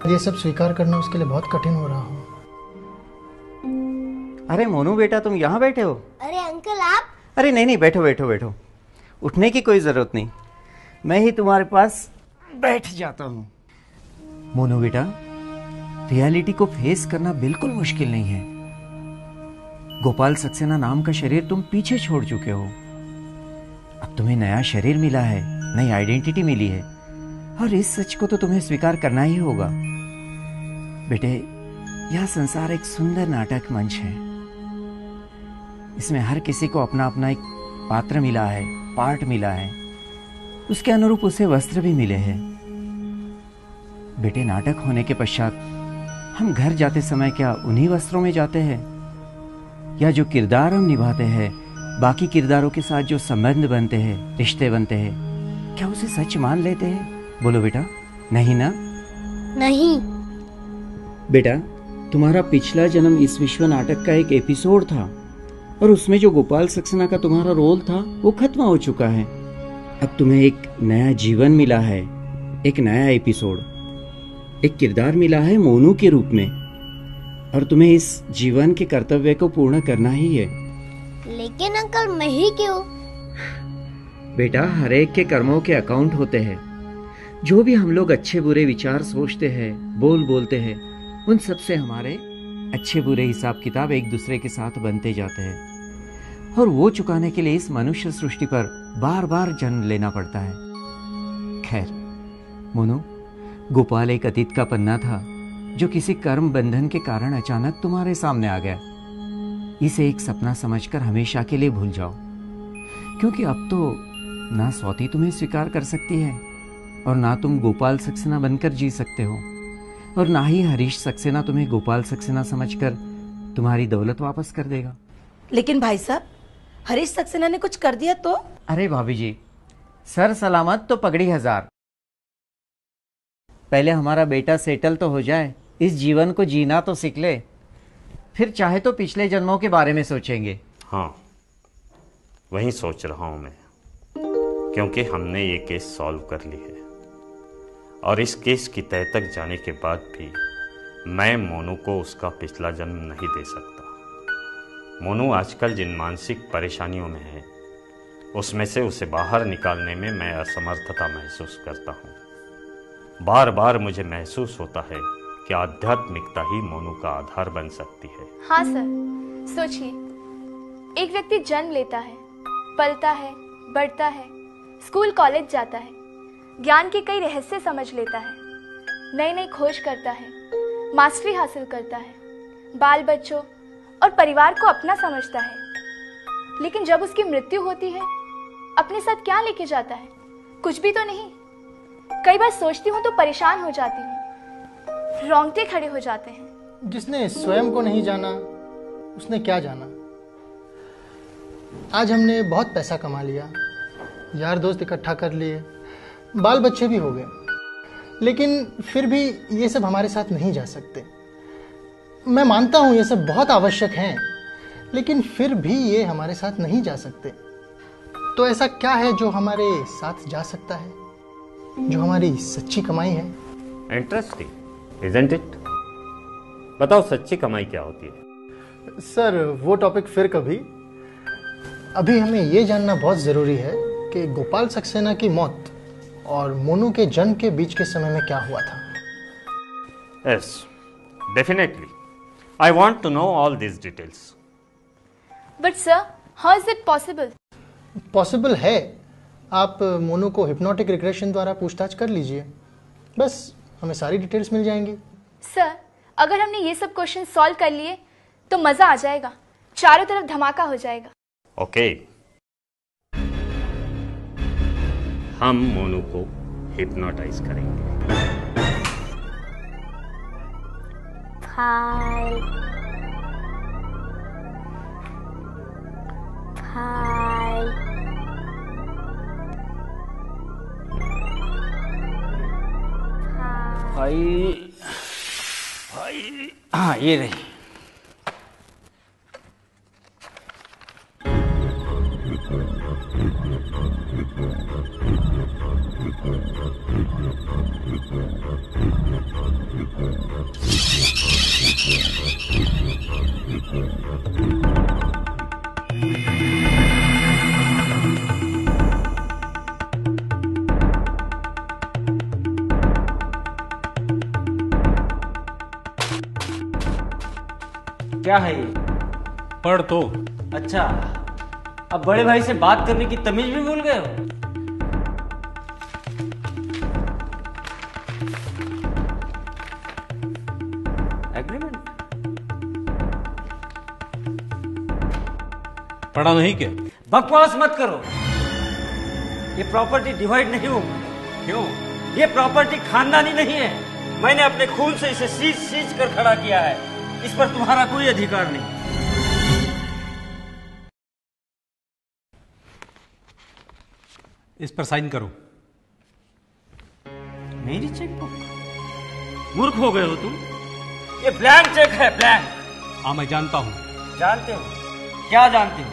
ये सब स्वीकार करना उसके लिए बहुत कठिन हो रहा हो। अरे मोनू बेटा तुम यहाँ बैठे हो? अरे अंकल आप? अरे नहीं नहीं, बैठो बैठो बैठो, उठने की कोई जरूरत नहीं, मैं ही तुम्हारे पास बैठ जाता हूँ। मोनू बेटा, रियलिटी को फेस करना बिल्कुल मुश्किल नहीं है। गोपाल सक्सेना नाम का शरीर तुम पीछे छोड़ चुके हो। अब तुम्हें नया शरीर मिला है, नई आइडेंटिटी मिली है, और इस सच को तो तुम्हें स्वीकार करना ही होगा। बेटे, यह संसार एक सुंदर नाटक मंच है। इसमें हर किसी को अपना अपना एक पात्र मिला है, पार्ट मिला है, उसके अनुरूप उसे वस्त्र भी मिले हैं। बेटे, नाटक होने के पश्चात हम घर जाते समय क्या उन्हीं वस्त्रों में जाते हैं, या जो किरदार हम निभाते हैं, बाकी किरदारों के साथ जो संबंध बनते हैं, रिश्ते बनते हैं, क्या उसे सच मान लेते हैं? बोलो बेटा, नहीं ना? नहीं। बेटा, तुम्हारा पिछला जन्म इस विश्व नाटक का एक एपिसोड था, और उसमें जो गोपाल सक्सेना का तुम्हारा रोल था वो खत्म हो चुका है। अब तुम्हें एक नया जीवन मिला है, एक नया एपिसोड, एक किरदार मिला है मोनू के रूप में, और तुम्हें इस जीवन के कर्तव्य को पूर्ण करना ही है। लेकिन अंकल मैं ही क्यों? बेटा, हर एक के कर्मों के अकाउंट होते हैं। जो भी हम लोग अच्छे बुरे विचार सोचते हैं, बोलते हैं, उन सब से हमारे अच्छे बुरे हिसाब किताब एक दूसरे के साथ बनते जाते हैं, और वो चुकाने के लिए इस मनुष्य सृष्टि पर बार बार जन्म लेना पड़ता है। खैर मोनू, गोपाल एक अतीत का पन्ना था जो किसी कर्म बंधन के कारण अचानक तुम्हारे सामने आ गया। इसे एक सपना समझकर हमेशा के लिए भूल जाओ, क्योंकि अब तो ना स्वाति तुम्हें स्वीकार कर सकती है, और ना तुम गोपाल सक्सेना बनकर जी सकते हो, और ना ही हरीश सक्सेना तुम्हें गोपाल सक्सेना समझकर तुम्हारी दौलत वापस कर देगा। लेकिन भाई साहब, हरीश सक्सेना ने कुछ कर दिया तो? अरे भाभी जी, सर सलामत तो पगड़ी हजार। पहले हमारा बेटा सेटल तो हो जाए, इस जीवन को जीना तो सीख ले, फिर चाहे तो पिछले जन्मों के बारे में सोचेंगे। हाँ, वही सोच रहा हूं मैं, क्योंकि हमने ये केस सॉल्व कर ली है, और इस केस की तह तक जाने के बाद भी मैं मोनू को उसका पिछला जन्म नहीं दे सकता। मोनू आजकल जिन मानसिक परेशानियों में है, उसमें से उसे बाहर निकालने में मैं असमर्थता महसूस करता हूँ। बार बार मुझे महसूस होता है कि आध्यात्मिकता ही मोनू का आधार बन सकती है। हाँ सर, सोचिए, एक व्यक्ति जन्म लेता है, पलता है, बढ़ता है, स्कूल कॉलेज जाता है, ज्ञान के कई रहस्य समझ लेता है, नई नई खोज करता है, मास्टरी हासिल करता है, बाल बच्चों और परिवार को अपना समझता है। लेकिन जब उसकी मृत्यु होती है, अपने साथ क्या लेके जाता है? कुछ भी तो नहीं। कई बार सोचती हूँ तो परेशान हो जाती हूँ, रोंगटे खड़े हो जाते हैं। जिसने स्वयं को नहीं जाना उसने क्या जाना। आज हमने बहुत पैसा कमा लिया, यार दोस्त इकट्ठा कर लिए, बाल बच्चे भी हो गए, लेकिन फिर भी ये सब हमारे साथ नहीं जा सकते। मैं मानता हूँ ये सब बहुत आवश्यक हैं, लेकिन फिर भी ये हमारे साथ नहीं जा सकते। तो ऐसा क्या है जो हमारे साथ जा सकता है, जो हमारी सच्ची कमाई है? Interesting, isn't it? बताओ सच्ची कमाई क्या होती है? सर वो टॉपिक फिर कभी। अभी हमें ये जानना बहुत जरूरी है कि गोपाल सक्सेना की मौत और मोनू के जन्म के बीच के समय में क्या हुआ था। Yes, definitely. I want to know all these details. But sir, how is it possible? Possible है। आप मोनू को हिप्नोटिक रिग्रेशन द्वारा पूछताछ कर लीजिए, बस हमें सारी डिटेल्स मिल जाएंगी। सर, अगर हमने ये सब क्वेश्चन सॉल्व कर लिए तो मजा आ जाएगा, चारों तरफ धमाका हो जाएगा। ओके, हम मोनू को हिप्नोटाइज करेंगे। 5 भाई, हाँ ये रही। क्या है ये? पढ़ तो। अच्छा, अब बड़े भाई से बात करने की तमीज भी भूल गए हो? एग्रीमेंट पढ़ा नहीं क्या? बकवास मत करो। ये प्रॉपर्टी डिवाइड नहीं होगी। क्यों? ये प्रॉपर्टी खानदानी नहीं है। मैंने अपने खून से इसे सींच कर खड़ा किया है। इस पर तुम्हारा कोई अधिकार नहीं। इस पर साइन करो। मेरी चेक बुक? मूर्ख हो गए हो तुम। ये ब्लैंक चेक है, ब्लैंक। हाँ मैं जानता हूं। जानते हो? क्या जानते हो?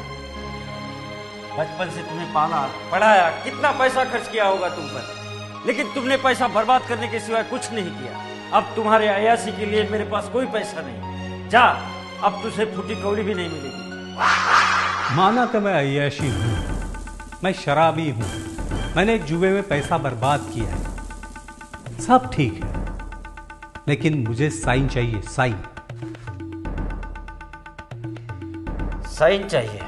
बचपन से तुम्हें पाला, पढ़ाया, कितना पैसा खर्च किया होगा तुम पर, लेकिन तुमने पैसा बर्बाद करने के सिवाय कुछ नहीं किया। अब तुम्हारे अयासी के लिए मेरे पास कोई पैसा नहीं। जा, अब तुझे फूटी कौड़ी भी नहीं मिलेगी। माना कि मैं अय्याशी हूं, मैं शराबी हूं, मैंने जुए में पैसा बर्बाद किया है, सब ठीक है, लेकिन मुझे साइन चाहिए। साइन साइन चाहिए।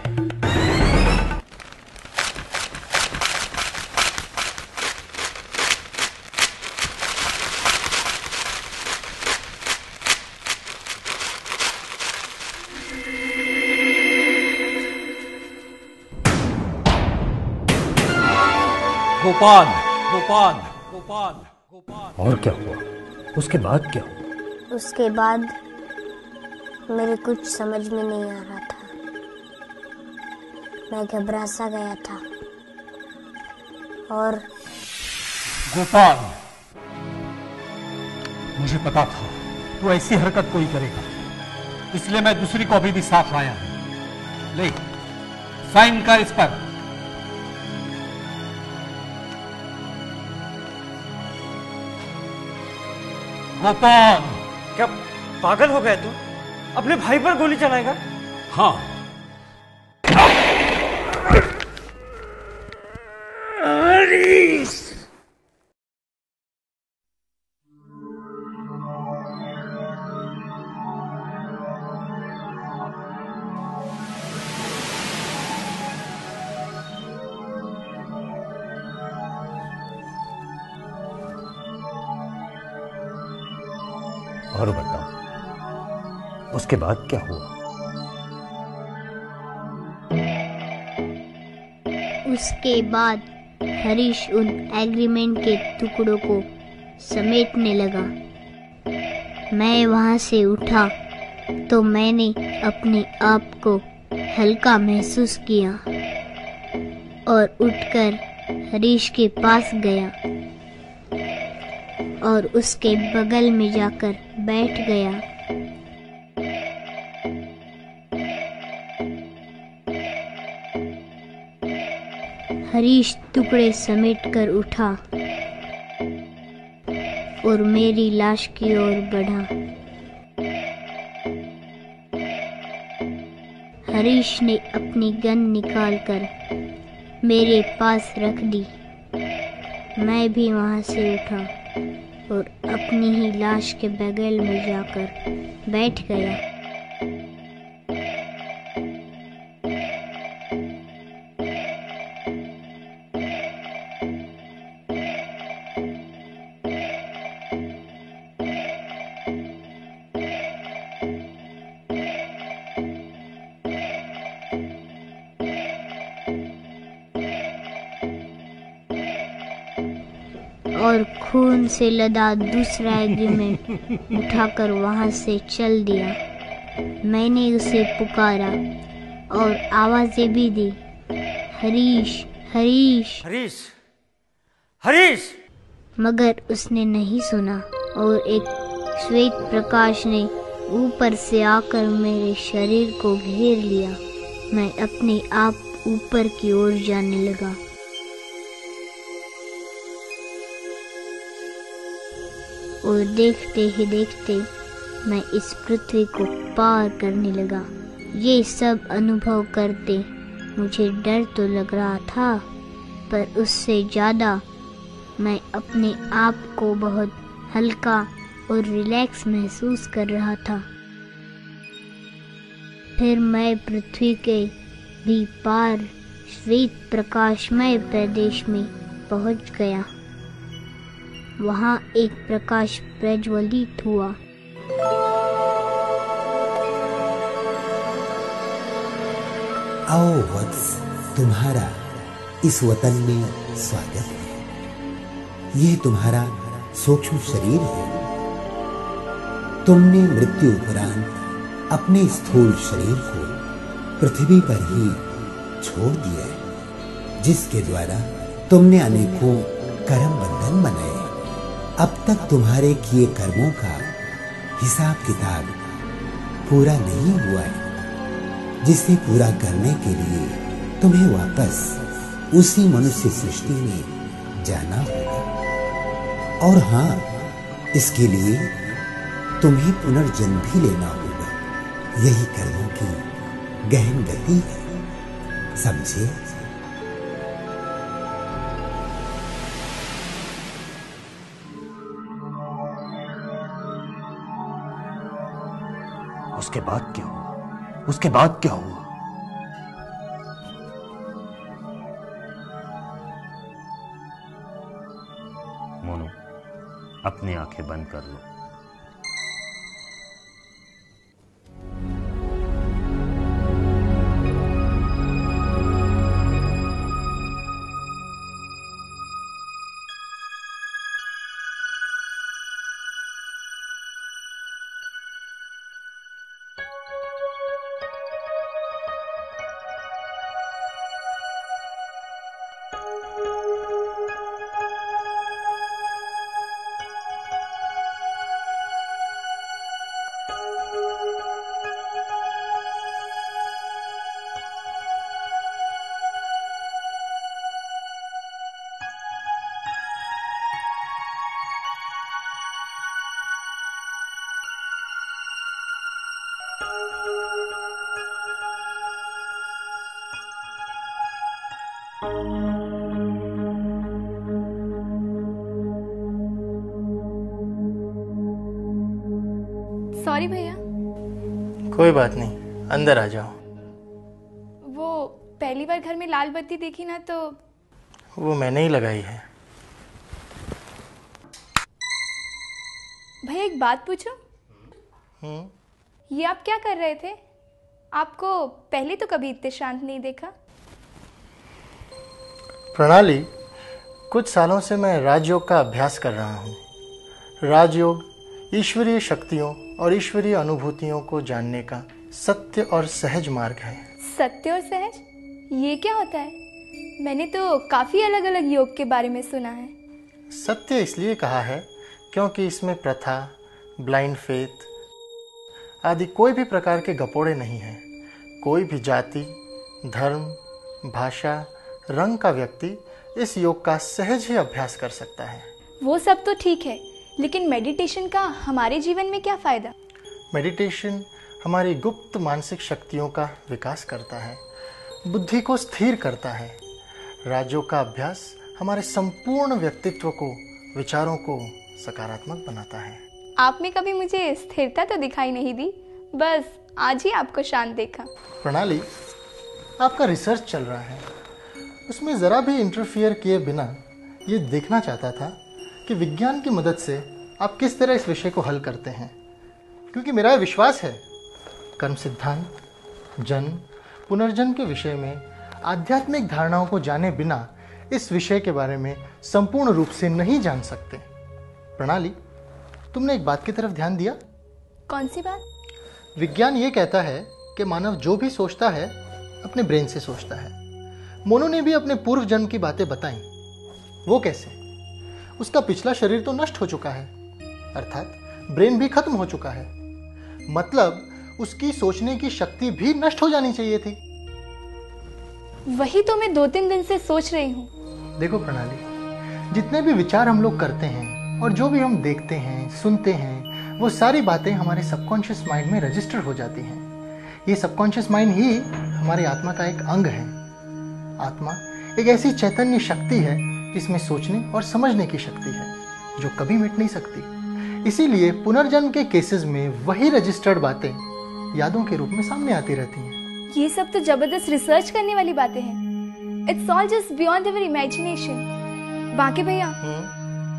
गोपाल गोपाल गोपाल गोपाल। और क्या हुआ? उसके बाद क्या हुआ? उसके बाद मेरे कुछ समझ में नहीं आ रहा था। मैं घबरा सा गया था और गोपाल, मुझे पता था तू ऐसी हरकत कोई करेगा, इसलिए मैं दूसरी कॉपी भी साथ लाया हूं। ले, साइन कर इस पर। गोपाल, क्या पागल हो गया तू? अपने भाई पर गोली चलाएगा? हाँ। और बताओ, उसके बाद क्या हुआ? उसके बाद हरीश उन एग्रीमेंट के टुकड़ों को समेटने लगा। मैं वहां से उठा तो मैंने अपने आप को हल्का महसूस किया और उठकर हरीश के पास गया और उसके बगल में जाकर बैठ गया। हरीश टुकड़े समेटकर उठा और मेरी लाश की ओर बढ़ा। हरीश ने अपनी गन निकालकर मेरे पास रख दी। मैं भी वहां से उठा और अपनी ही लाश के बगल में जाकर बैठ गया। और खून से लदा दूसरा एग्रीमेंट उठाकर वहां से चल दिया। मैंने उसे पुकारा और आवाजें भी दी, हरीश हरीश हरीश हरीश। मगर उसने नहीं सुना और एक श्वेत प्रकाश ने ऊपर से आकर मेरे शरीर को घेर लिया। मैं अपने आप ऊपर की ओर जाने लगा। और देखते ही देखते मैं इस पृथ्वी को पार करने लगा। ये सब अनुभव करते मुझे डर तो लग रहा था, पर उससे ज़्यादा मैं अपने आप को बहुत हल्का और रिलैक्स महसूस कर रहा था। फिर मैं पृथ्वी के भी पार श्वेत प्रकाशमय प्रदेश में पहुंच गया। वहां एक प्रकाश प्रज्वलित हुआ। आओ वत्स, तुम्हारा इस वतन में स्वागत है। यह तुम्हारा सूक्ष्म शरीर है। तुमने मृत्यु उपरांत अपने स्थूल शरीर को पृथ्वी पर ही छोड़ दिया है, जिसके द्वारा तुमने अनेकों कर्म बंधन बनाए। अब तक तुम्हारे किए कर्मों का हिसाब किताब पूरा नहीं हुआ है, जिसे पूरा करने के लिए तुम्हें वापस उसी मनुष्य सृष्टि में जाना होगा। और हाँ, इसके लिए तुम्हें पुनर्जन्म भी लेना होगा। यही कर्मों की गहन गति है, समझे? उसके बाद क्या हुआ? उसके बाद क्या हुआ? मोनू, अपनी आंखें बंद कर लो। सॉरी भैया। कोई बात नहीं, अंदर आ जाओ। वो पहली बार घर में लाल बत्ती देखी ना, तो वो मैंने ही लगाई है। भैया एक बात पूछूं? ये आप क्या कर रहे थे? आपको पहले तो कभी इतने शांत नहीं देखा। प्रणाली, कुछ सालों से मैं राजयोग का अभ्यास कर रहा हूँ। राजयोग ईश्वरीय शक्तियों और ईश्वरीय अनुभूतियों को जानने का सत्य और सहज मार्ग है। सत्य और सहज, ये क्या होता है? मैंने तो काफी अलग अलग योग के बारे में सुना है। सत्य इसलिए कहा है क्योंकि इसमें प्रथा, ब्लाइंड फेथ आदि कोई भी प्रकार के गपोड़े नहीं हैं। कोई भी जाति, धर्म, भाषा, रंग का व्यक्ति इस योग का सहज ही अभ्यास कर सकता है। वो सब तो ठीक है, लेकिन मेडिटेशन का हमारे जीवन में क्या फायदा? मेडिटेशन हमारी गुप्त मानसिक शक्तियों का विकास करता है, बुद्धि को स्थिर करता है। राजयोग का अभ्यास हमारे संपूर्ण व्यक्तित्व को, विचारों को सकारात्मक बनाता है। आप में कभी मुझे स्थिरता तो दिखाई नहीं दी, बस आज ही आपको शांत देखा। प्रणाली, आपका रिसर्च चल रहा है, उसमें ज़रा भी इंटरफियर किए बिना ये देखना चाहता था कि विज्ञान की मदद से आप किस तरह इस विषय को हल करते हैं। क्योंकि मेरा विश्वास है कर्म सिद्धांत, जन्म, पुनर्जन्म के विषय में आध्यात्मिक धारणाओं को जाने बिना इस विषय के बारे में संपूर्ण रूप से नहीं जान सकते। प्रणाली, तुमने एक बात की तरफ ध्यान दिया? कौन सी बात? विज्ञान ये कहता है कि मानव जो भी सोचता है अपने ब्रेन से सोचता है। मोनू ने भी अपने पूर्व जन्म की बातें बताई। वो कैसे? उसका पिछला शरीर तो नष्ट हो चुका है, अर्थात ब्रेन भी खत्म हो चुका है। मतलब उसकी सोचने की शक्ति भी नष्ट हो जानी चाहिए थी। वही तो मैं 2-3 दिन से सोच रही हूँ। देखो प्रणाली, जितने भी विचार हम लोग करते हैं और जो भी हम देखते हैं, सुनते हैं, वो सारी बातें हमारे सबकॉन्शियस माइंड में रजिस्टर हो जाती हैं। ये सबकॉन्शियस माइंड ही हमारी आत्मा का एक अंग है। आत्मा एक ऐसी चैतन्य शक्ति है जिसमें सोचने और समझने की शक्ति है, जो कभी मिट नहीं सकती। इसीलिए पुनर्जन्म के केसेस में वही रजिस्टर्ड बातें यादों के रूप में सामने आती रहती हैं। ये सब तो जबरदस्त रिसर्च करने वाली बातें हैं। It's all just beyond our imagination. बाकी भैया,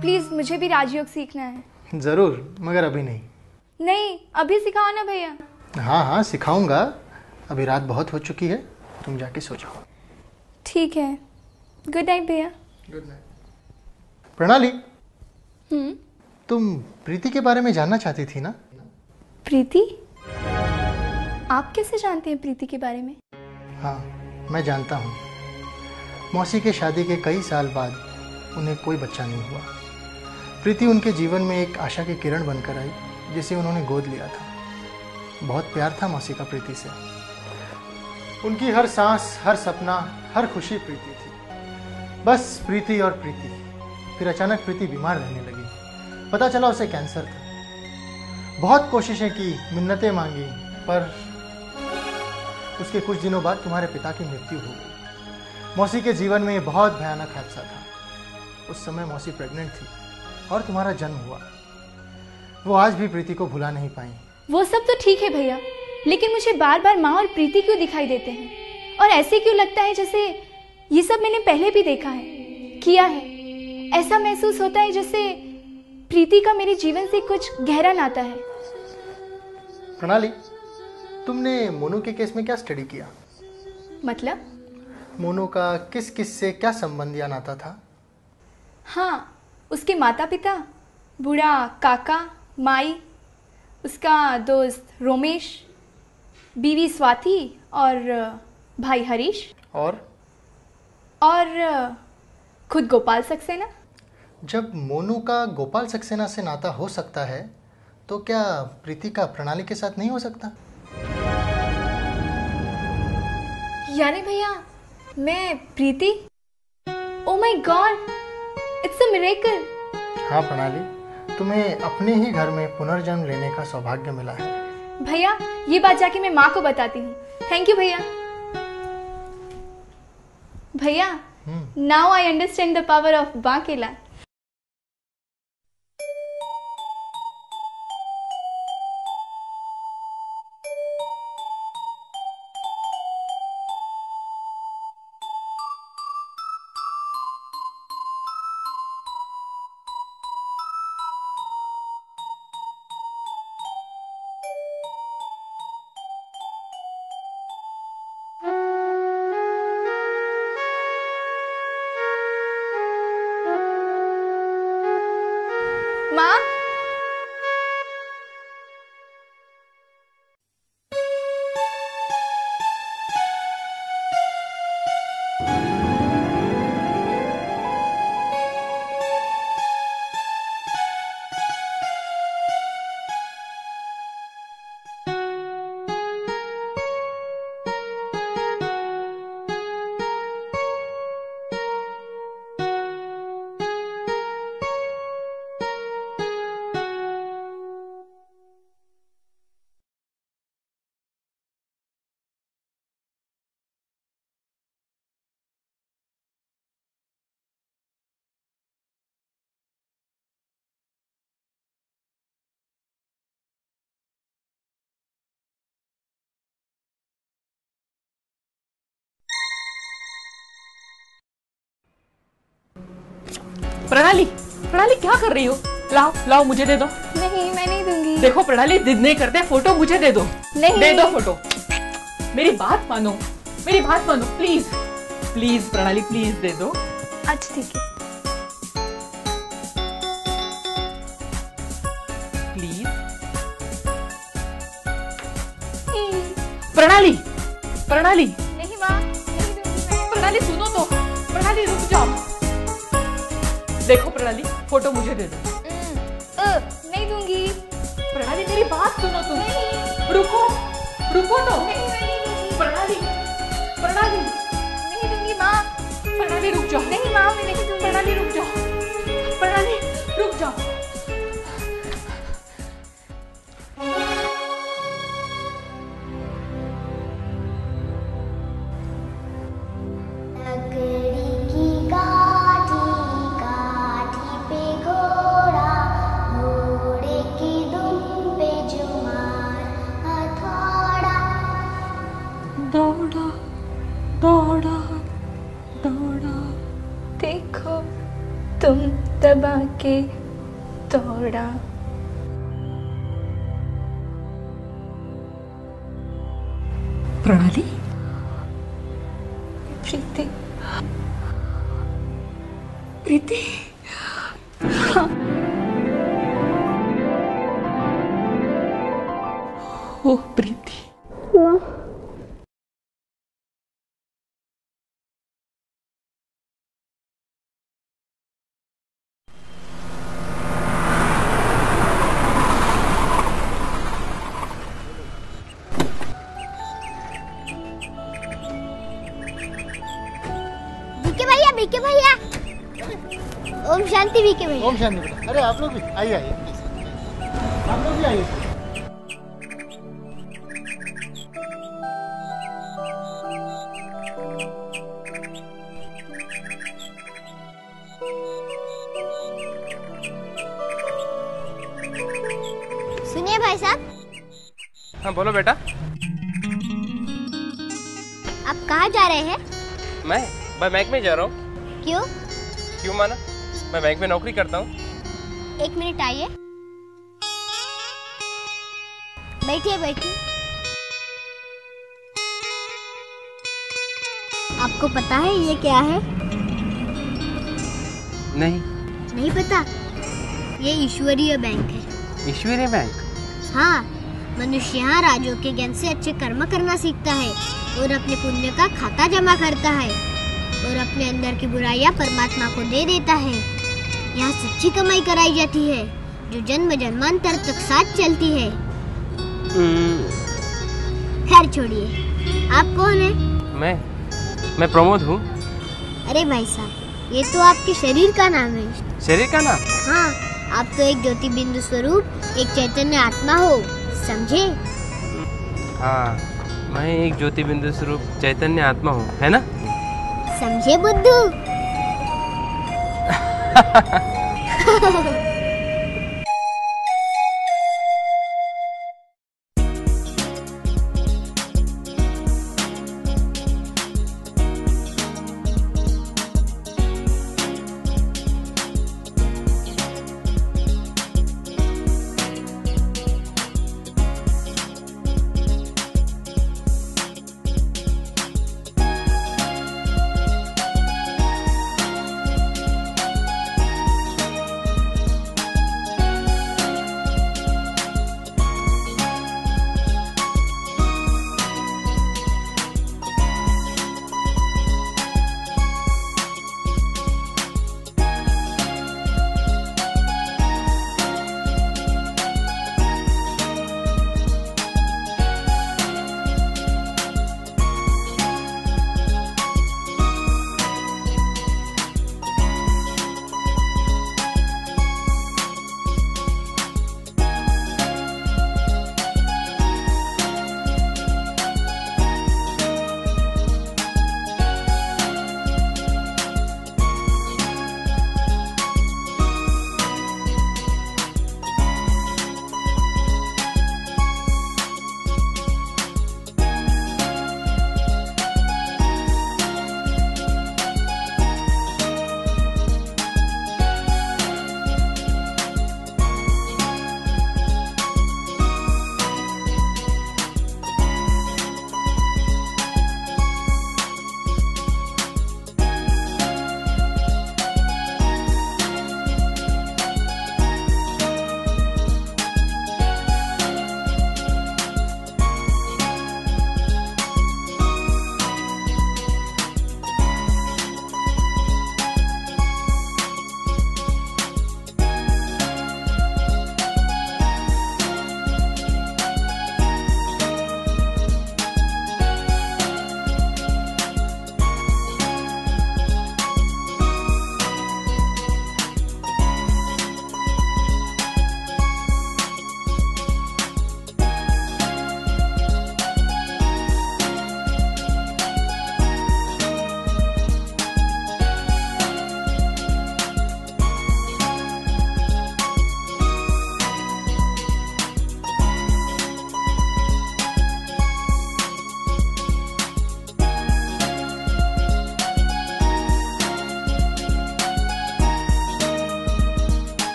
प्लीज मुझे भी राजयोग सीखना है। जरूर, मगर अभी नहीं। नहीं, अभी सिखाओ ना भैया। हाँ हाँ सिखाऊंगा। अभी रात बहुत हो चुकी है, तुम जाके सो जाओ। ठीक है, गुड नाइट भैया। Good night. प्रणाली, तुम प्रीति के बारे में जानना चाहती थी ना? प्रीति? आप कैसे जानते हैं प्रीति के बारे में? हाँ, मैं जानता हूँ। मौसी के शादी के कई साल बाद उन्हें कोई बच्चा नहीं हुआ। प्रीति उनके जीवन में एक आशा की किरण बनकर आई, जिसे उन्होंने गोद लिया था। बहुत प्यार था मौसी का प्रीति से। उनकी हर सांस, हर सपना, हर खुशी प्रीति थी। बस प्रीति और प्रीति। फिर अचानक प्रीति बीमार रहने लगी। पता चला उसे कैंसर था। बहुत कोशिशें की, मिन्नतें मांगी, पर उसके कुछ दिनों बाद तुम्हारे पिता की मृत्यु हो गई। मौसी के जीवन में बहुत भयानक हादसा था। उस समय मौसी प्रेग्नेंट थी और तुम्हारा जन्म हुआ। वो आज भी प्रीति को भुला नहीं पाई। वो सब तो ठीक है भैया, लेकिन मुझे बार बार माँ और प्रीति क्यों दिखाई देते हैं? और ऐसे क्यों लगता है जैसे ये सब मैंने पहले भी देखा है, किया है। ऐसा महसूस होता है जैसे प्रीति का मेरे जीवन से कुछ गहरा नाता है। प्रणाली, तुमने मोनू के केस में क्या स्टडी किया? मतलब? मोनू का किस किस से क्या संबंध या नाता था? हाँ, उसके माता पिता, बूढ़ा काका, माई, उसका दोस्त रोमेश, बीवी स्वाति और भाई हरीश और खुद गोपाल सक्सेना। जब मोनू का गोपाल सक्सेना से नाता हो सकता है, तो क्या प्रीति का प्रणाली के साथ नहीं हो सकता? यानी भैया मैं Preeti? Oh my god, it's a miracle. हाँ प्रणाली, तुम्हें अपने ही घर में पुनर्जन्म लेने का सौभाग्य मिला है। भैया ये बात जाके मैं माँ को बताती हूँ। थैंक यू भैया। भैया, now I understand the power of Bankela. Pranali, Pranali क्या कर रही हो? लाओ लाओ मुझे दे दो। नहीं, मैं नहीं दूंगी। देखो प्रणाली, जिद नहीं करते, फोटो मुझे दे दो। नहीं। दे दो फोटो। मेरी बात मानो, मेरी बात मानो, प्लीज प्लीज प्रणाली, प्लीज दे दो। अच्छा ठीक है। प्लीज प्रणाली, प्रणाली। नहीं माँ, प्रणाली सुनो तो, प्रणाली रुक जाओ। देखो प्रणाली, फोटो मुझे दे दो। नहीं दूंगी। प्रणाली मेरी बात सुनो तुम। रुको, रुको तो। प्रणाली, प्रणाली नहीं दूंगी माँ। प्रणाली रुक जाओ। नहीं माँ, मैं नहीं दूंगी। प्रणाली रुक जाओ, प्रणाली रुक जाओ। दौड़ा दौड़ा दौड़ा, देखो तुम दबा के दौड़ा। प्रणाली, प्रीति, प्रीति। हाँ। ओ प्रीति। बीके भैया, ओम शांति बीके भैया। ओम शांति बेटा। अरे आप लोग भी आइए, आइए आप लोग भी आइए। सुनिए भाई साहब। हाँ बोलो बेटा। आप कहाँ जा रहे हैं? मैं बैंक में जा रहा हूँ। क्यों? क्यों माना? मैं बैंक में नौकरी करता हूँ। एक मिनट आइए। बैठिए बैठिए। आपको पता है ये क्या है? नहीं पता? ये ईश्वरीय बैंक है। ईश्वरीय बैंक? हाँ, मनुष्य यहाँ राजों के ज्ञान से अच्छे कर्म करना सीखता है और अपने पुण्य का खाता जमा करता है और अपने अंदर की बुराइयां परमात्मा को दे देता है। यहाँ सच्ची कमाई कराई जाती है जो जन्म जन्मांतर तक साथ चलती है। खैर छोड़िए, आप कौन है? मैं प्रमोद हूँ। अरे भाई साहब, ये तो आपके शरीर का नाम है। शरीर का नाम? हाँ, आप तो एक ज्योति बिंदु स्वरूप, एक चैतन्य आत्मा हो, समझे? हाँ, मैं एक ज्योति बिंदु स्वरूप चैतन्य आत्मा हूँ, है ना? समझे बुद्धू?